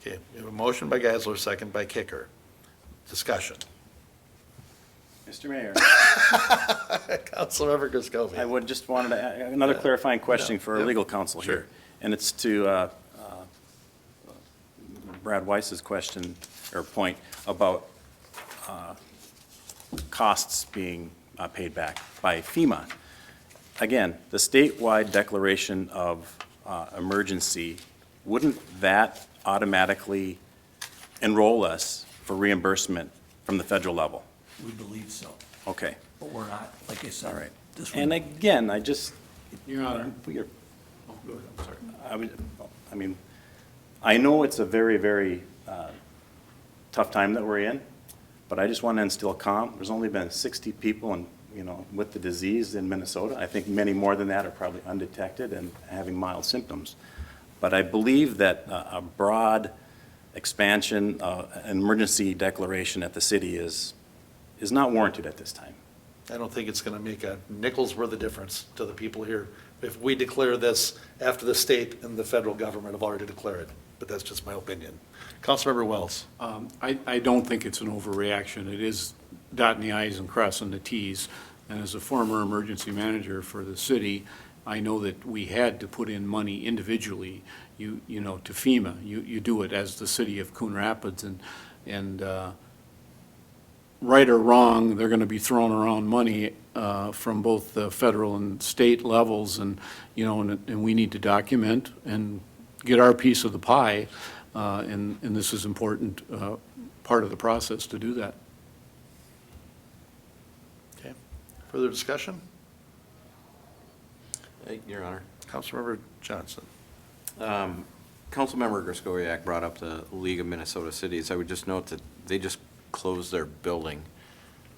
Okay, we have a motion by Geisler, second by Kicker. Discussion. Mr. Mayor, Councilmember Griscovi. I would just wanted to add another clarifying question for our Yeah. legal counsel Sure. here. And it's to Brad Weiss's question or point about costs being paid back by FEMA. Again, the statewide declaration of emergency, wouldn't that automatically enroll us for reimbursement from the federal level? We believe so, Okay, but we're not, like I said. all right. This And one, again, I just, Your Honor. we are Oh, go ahead, I'm sorry. I mean, I know it's a very, very tough time that we're in, but I just want to instill calm. There's only been 60 people with the disease in Minnesota. I think many more than that are probably undetected and having mild symptoms. But I believe that a broad expansion, an emergency declaration at the city is not warranted at this time. I don't think it's going to make a nickel's worth of difference to the people here if we declare this after the state and the federal government have already declared it, but that's just my opinion. Councilmember Wells. I don't think it's an overreaction. It is dotting the i's and crossing the t's. And as a former emergency manager for the city, I know that we had to put in money individually, to FEMA. You do it as the city of Coon Rapids, and right or wrong, they're going to be throwing around money from both the federal and state levels, and we need to document and get our piece of the pie, and this is important part of the process to do that. Okay. Further discussion? Your Honor. Councilmember Johnson. Councilmember Griscoviac brought up the League of Minnesota Cities. I would just note that they just closed their building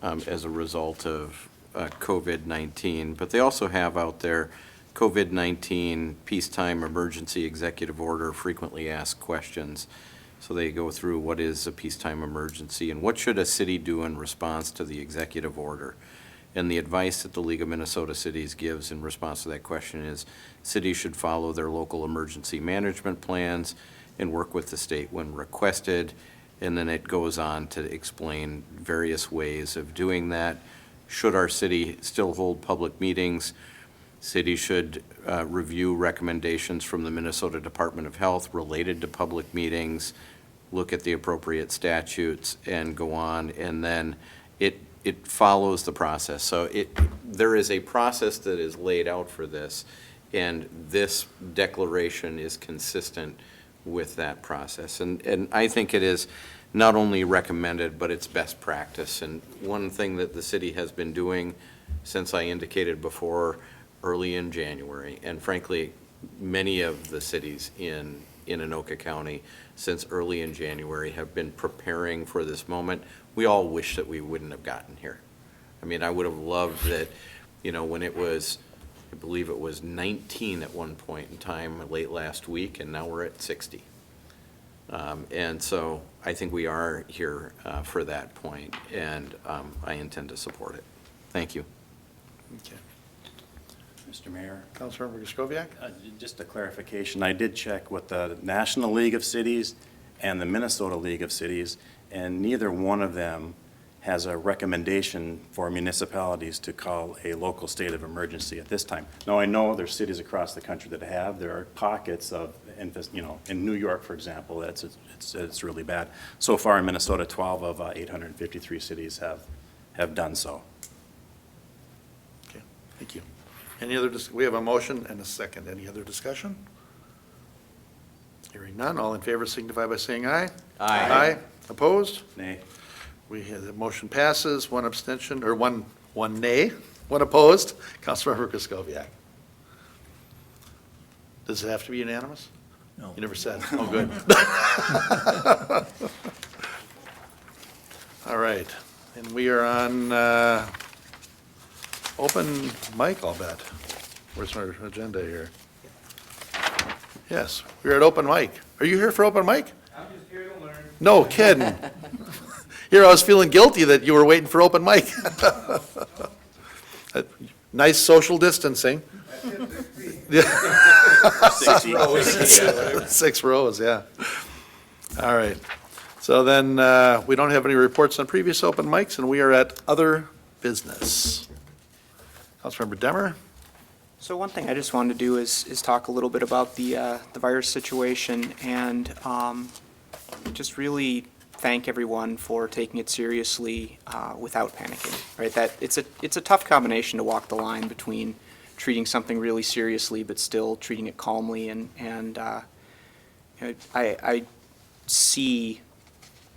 as a result of COVID-19, but they also have out there COVID-19 peacetime emergency executive order, frequently asked questions. So they go through what is a peacetime emergency and what should a city do in response to the executive order. And the advice that the League of Minnesota Cities gives in response to that question is cities should follow their local emergency management plans and work with the state when requested. And then it goes on to explain various ways of doing that. Should our city still hold public meetings, city should review recommendations from the Minnesota Department of Health related to public meetings, look at the appropriate statutes, and go on. And then it follows the process. So there is a process that is laid out for this, and this declaration is consistent with that process. And I think it is not only recommended, but it's best practice. And one thing that the city has been doing since I indicated before, early in January, and frankly, many of the cities in Anoka County since early in January have been preparing for this moment. We all wish that we wouldn't have gotten here. I mean, I would have loved that, when it was, I believe it was 19 at one point in time late last week, and now we're at 60. And so I think we are here for that point, and I intend to support it. Thank you. Okay. Mr. Mayor. Councilmember Griscoviac? Just a clarification, I did check with the National League of Cities and the Minnesota League of Cities, and neither one of them has a recommendation for municipalities to call a local state of emergency at this time. Now, I know there's cities across the country that have, there are pockets of, in New York, for example, it's really bad. So far in Minnesota, 12 of 853 cities have done so. Okay, thank you. Any other, we have a motion and a second. Any other discussion? Hearing none, all in favor signify by saying aye. Aye. Aye. Opposed? Nay. The motion passes, one abstention, or one nay, one opposed. Councilmember Griscoviac. Does it have to be unanimous? no. You never said. Oh, good. All right, and we are on open mic, I'll bet. Where's our agenda here? Yes, we're at open mic. Are you here for open mic? I'm just here to learn. No kidding. Here, I was feeling guilty that you were waiting for open mic. Nice social distancing. That's it, this week. 6 rows, yeah. All right. So then, we don't have any reports on previous open mics, and we are at other business. Councilmember Demmer? So one thing I just wanted to do is talk a little bit about the virus situation and just really thank everyone for taking it seriously without panicking, right? That it's a tough combination to walk the line between treating something really seriously but still treating it calmly and you know, I see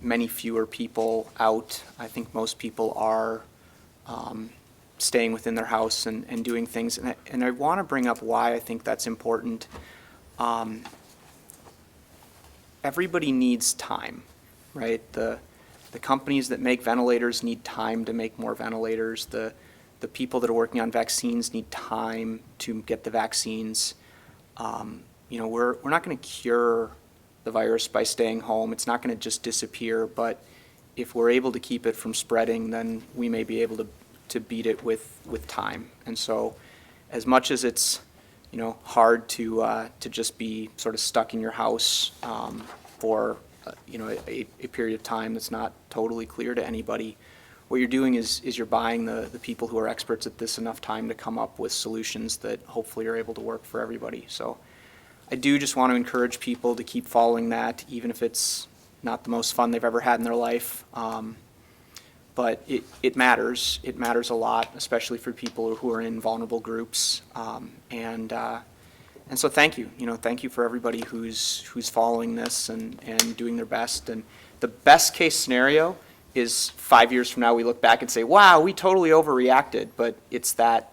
many fewer people out. I think most people are staying within their house and doing things. And I want to bring up why I think that's important. Everybody needs time, right? The companies that make ventilators need time to make more ventilators. The people that are working on vaccines need time to get the vaccines. You know, we're not going to cure the virus by staying home. It's not going to just disappear, but if we're able to keep it from spreading, then we may be able to beat it with time. And so as much as it's, you know, hard to just be sort of stuck in your house for, you know, a period of time that's not totally clear to anybody, what you're doing is you're buying the people who are experts at this enough time to come up with solutions that hopefully are able to work for everybody. So I do just want to encourage people to keep following that, even if it's not the most fun they've ever had in their life. But it matters. It matters a lot, especially for people who are in vulnerable groups. And so thank you. You know, thank you for everybody who's following this and doing their best. And the best case scenario is 5 years from now we look back and say, wow, we totally overreacted. But it's that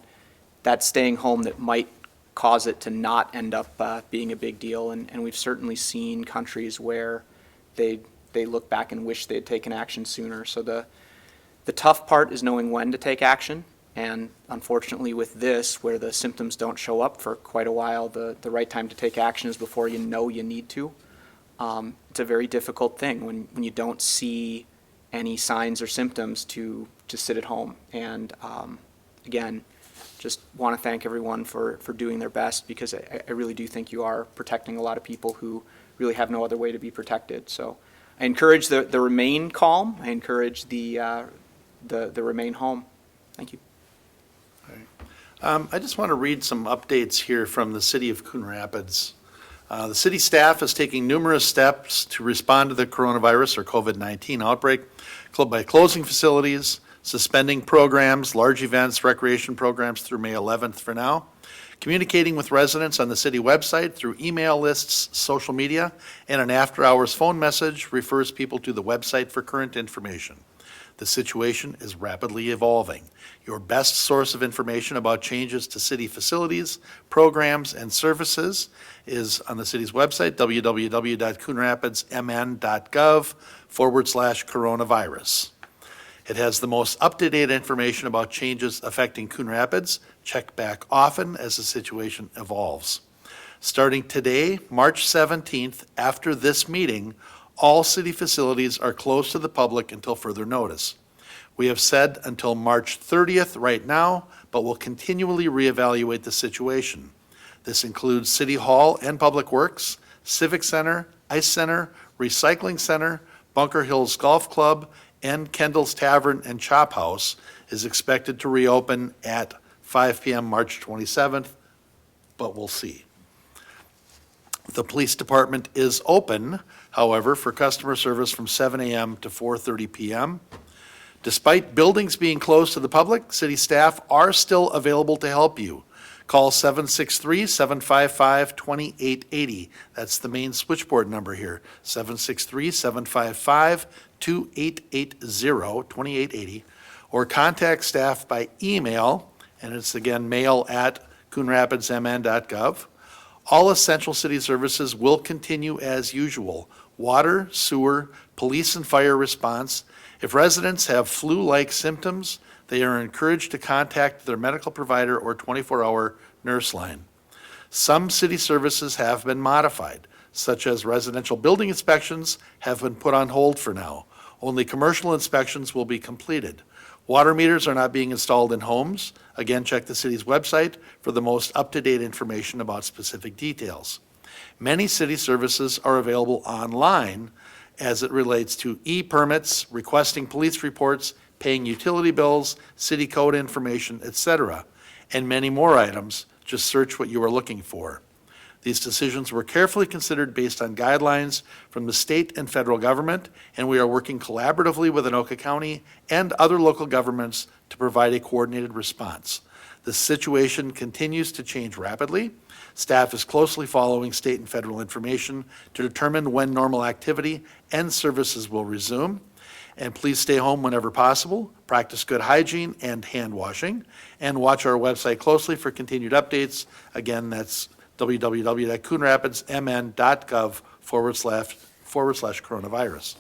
staying home that might cause it to not end up being a big deal. And we've certainly seen countries where they look back and wish they had taken action sooner. So the tough part is knowing when to take action. And unfortunately with this, where the symptoms don't show up for quite a while, the right time to take action is before you know you need to. It's a very difficult thing when you don't see any signs or symptoms to sit at home. And again, just want to thank everyone for doing their best, because I really do think you are protecting a lot of people who really have no other way to be protected. So I encourage the remain calm. I encourage the remain home. Thank you. I just want to read some updates here from the city of Coon Rapids. The city staff is taking numerous steps to respond to the coronavirus or COVID-19 outbreak by closing facilities, suspending programs, large events, recreation programs through May 11th for now, communicating with residents on the city website through email lists, social media, and an after-hours phone message refers people to the website for current information. The situation is rapidly evolving. Your best source of information about changes to city facilities, programs, and services is on the city's website, www.coonrapidsmn.gov/coronavirus. It has the most up-to-date information about changes affecting Coon Rapids. Check back often as the situation evolves. Starting today, March 17th, after this meeting, all city facilities are closed to the public until further notice. We have said until March 30th right now, but will continually reevaluate the situation. This includes City Hall and Public Works, Civic Center, Ice Center, Recycling Center, Bunker Hills Golf Club, and Kendall's Tavern and Chop House is expected to reopen at 5 p.m. March 27th, but we'll see. The police department is open, however, for customer service from 7 a.m. to 4:30 p.m. Despite buildings being closed to the public, city staff are still available to help you. Call 763-755-2880. That's the main switchboard number here, 763-755-2880, or contact staff by email, and it's again mail@coonrapidsmn.gov. All essential city services will continue as usual: water, sewer, police and fire response. If residents have flu-like symptoms, they are encouraged to contact their medical provider or 24-hour nurse line. Some city services have been modified, such as residential building inspections have been put on hold for now. Only commercial inspections will be completed. Water meters are not being installed in homes. Again, check the city's website for the most up-to-date information about specific details. Many city services are available online as it relates to e-permits, requesting police reports, paying utility bills, city code information, etc., and many more items. Just search what you are looking for. These decisions were carefully considered based on guidelines from the state and federal government, and we are working collaboratively with Anoka County and other local governments to provide a coordinated response. The situation continues to change rapidly. Staff is closely following state and federal information to determine when normal activity and services will resume. And please stay home whenever possible, practice good hygiene and hand washing, and watch our website closely for continued updates. Again, that's www.coonrapidsmn.gov/coronavirus.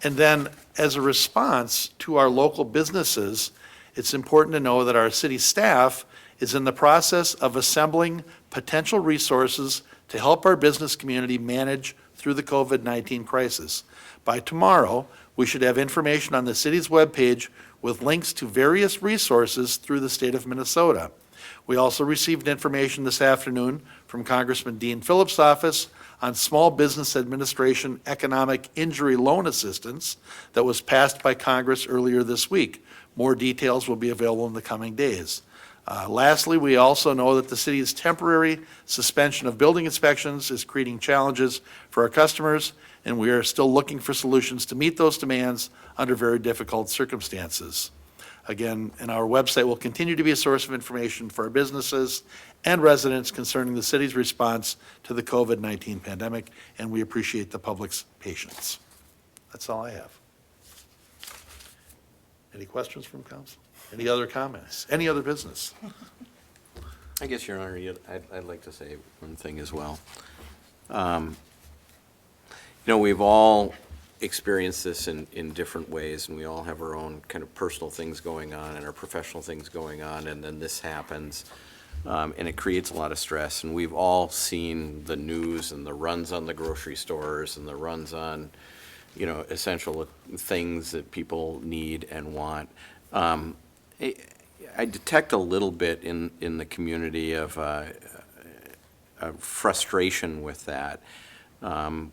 And then, as a response to our local businesses, it's important to know that our city staff is in the process of assembling potential resources to help our business community manage through the COVID-19 crisis. By tomorrow, we should have information on the city's webpage with links to various resources through the state of Minnesota. We also received information this afternoon from Congressman Dean Phillips' office on Small Business Administration Economic Injury Loan Assistance that was passed by Congress earlier this week. More details will be available in the coming days. Lastly, we also know that the city's temporary suspension of building inspections is creating challenges for our customers, and we are still looking for solutions to meet those demands under very difficult circumstances. Again, and our website will continue to be a source of information for our businesses and residents concerning the city's response to the COVID-19 pandemic, and we appreciate the public's patience. That's all I have. Any questions from council? Any other comments? Any other business? I guess, Your Honor, I'd like to say one thing as well. You know, we've all experienced this in different ways, and we all have our own kind of personal things going on and our professional things going on, and then this happens, and it creates a lot of stress. And we've all seen the news and the runs on the grocery stores and the runs on, you know, essential things that people need and want. I detect a little bit in the community of frustration with that,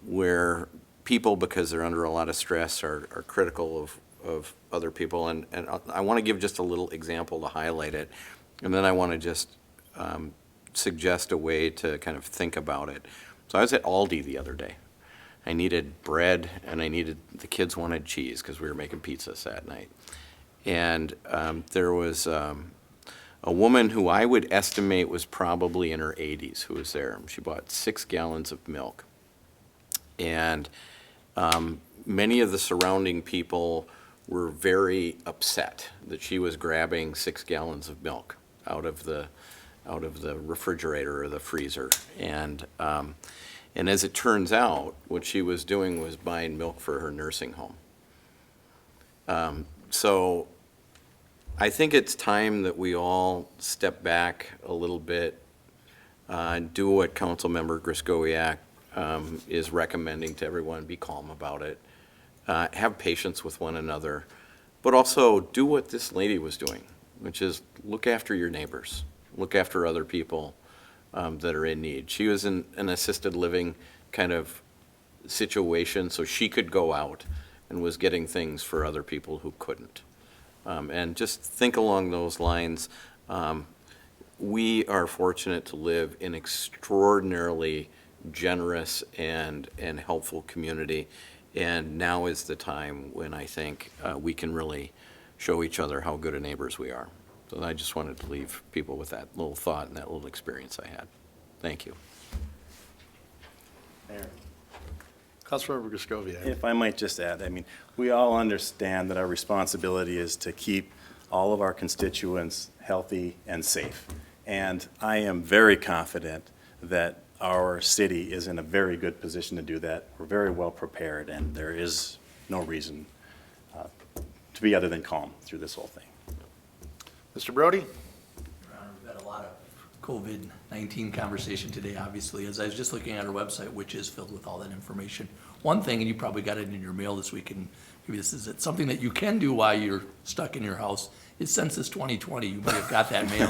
where people, because they're under a lot of stress, are critical of other people. And I want to give just a little example to highlight it, and then I want to just suggest a way to kind of think about it. So I was at Aldi the other day. I needed bread, and the kids wanted cheese because we were making pizzas that night. And there was a woman who I would estimate was probably in her 80s who was there. She bought 6 gallons of milk. And many of the surrounding people were very upset that she was grabbing 6 gallons of milk out of the refrigerator or the freezer. And as it turns out, what she was doing was buying milk for her nursing home. So I think it's time that we all step back a little bit, do what Councilmember Griskowiak is recommending to everyone, be calm about it, have patience with one another, but also do what this lady was doing, which is look after your neighbors, look after other people that are in need. She was in an assisted living kind of situation, so she could go out and was getting things for other people who couldn't. And just think along those lines. We are fortunate to live in extraordinarily generous and helpful community, and now is the time when I think we can really show each other how good of neighbors we are. So I just wanted to leave people with that little thought and that little experience I had. Thank you. Mayor, Councilmember Griskowiak. if I might just add, I mean, we all understand that our responsibility is to keep all of our constituents healthy and safe. And I am very confident that our city is in a very good position to do that. We're very well prepared, and there is no reason to be other than calm through this whole thing. Mr. Brody? Your Honor, we've had a lot of COVID-19 conversation today, obviously, as I was just looking at our website, which is filled with all that information. One thing, and you probably got it in your mail this week, and maybe this is it, something that you can do while you're stuck in your house is Census 2020, you may have got that mail.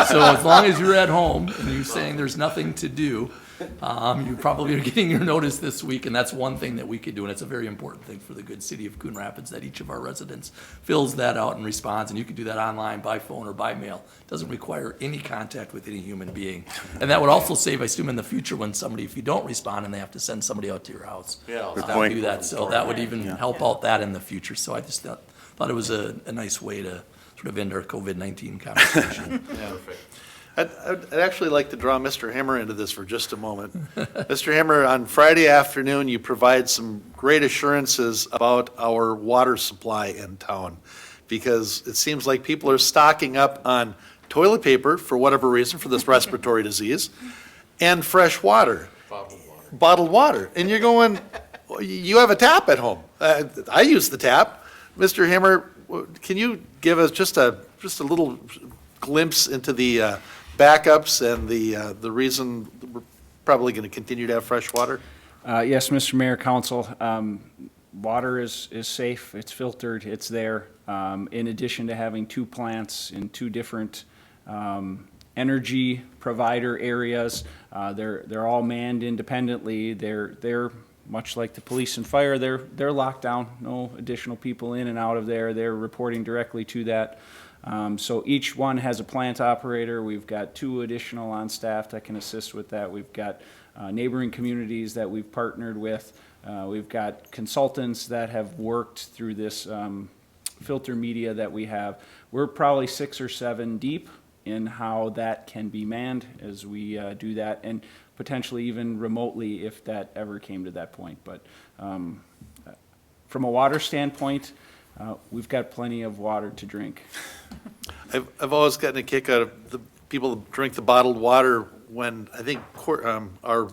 So as long as you're at home and you're saying there's nothing to do, you probably are getting your notice this week, and that's one thing that we could do, and it's a very important thing for the good city of Coon Rapids, that each of our residents fills that out and responds, and you can do that online, by phone, or by mail. It doesn't require any contact with any human being. And that would also save, I assume, in the future when somebody, if you don't respond and they have to send somebody out to your house. Yeah. Good Not point. do that, so that would even help out that in the future, so I just thought it was a nice way to sort of end our COVID-19 conversation. Perfect. I'd actually like to draw Mr. Hammer into this for just a moment. Mr. Hammer, on Friday afternoon, you provide some great assurances about our water supply in town, because it seems like people are stocking up on toilet paper, for whatever reason, for this respiratory disease, and fresh water. Bottled water. And you're going, you have a tap at home. I use the tap. Mr. Hammer, can you give us just a little glimpse into the backups and the reason we're probably going to continue to have fresh water? Yes, Mr. Mayor, Council, water is safe, it's filtered, it's there. In addition to having 2 plants in 2 different energy provider areas, they're all manned independently. They're much like the police and fire, they're locked down, no additional people in and out of there. They're reporting directly to that. So each one has a plant operator. We've got 2 additional on staff that can assist with that. We've got neighboring communities that we've partnered with. We've got consultants that have worked through this filter media that we have. We're probably 6 or 7 deep in how that can be manned as we do that, and potentially even remotely if that ever came to that point. But from a water standpoint, we've got plenty of water to drink. I've always gotten a kick out of the people who drink the bottled water when I think our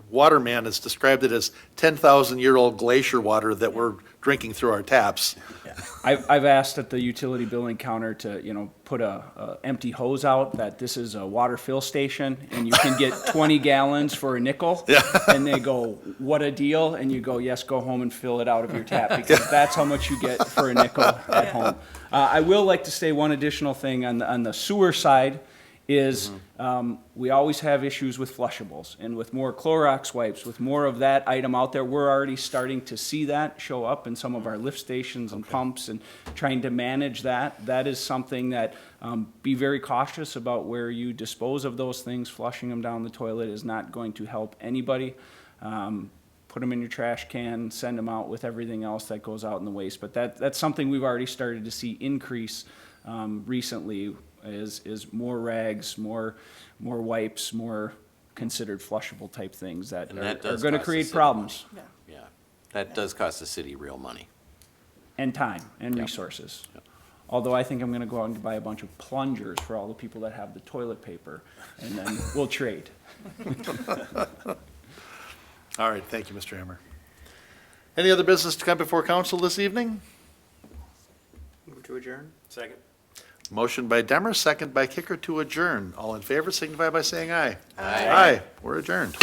water man has described it as 10,000-year-old glacier water that we're drinking through our taps. I've asked at the utility billing counter to, put a empty hose out, that this is a water fill station and you can get 20 gallons for a nickel. Yeah. And they go, what a deal. And you go, yes, go home and fill it out of your tap, because that's how much you get for a nickel at home. I will like to say one additional thing on the sewer side is we always have issues with flushables, and with more Clorox wipes, with more of that item out there, we're already starting to see that show up in some of our lift stations and pumps, and trying to manage that. That is something that be very cautious about where you dispose of those things. Flushing them down the toilet is not going to help anybody. Put them in your trash can, send them out with everything else that goes out in the waste. But that's something we've already started to see increase recently, is more rags, more wipes, more considered flushable type things that And that are does going to cost the create city problems Yeah, that does cost the city real money. and time and resources. Although I think I'm going to go out and buy a bunch of plungers for all the people that have the toilet paper, and then we'll trade. All right, thank you, Mr. Hammer. Any other business to come before council this evening? Move to adjourn? Second. Motion by Demmer, second by Kicker to adjourn. All in favor signify by saying aye. Aye. Aye, we're adjourned.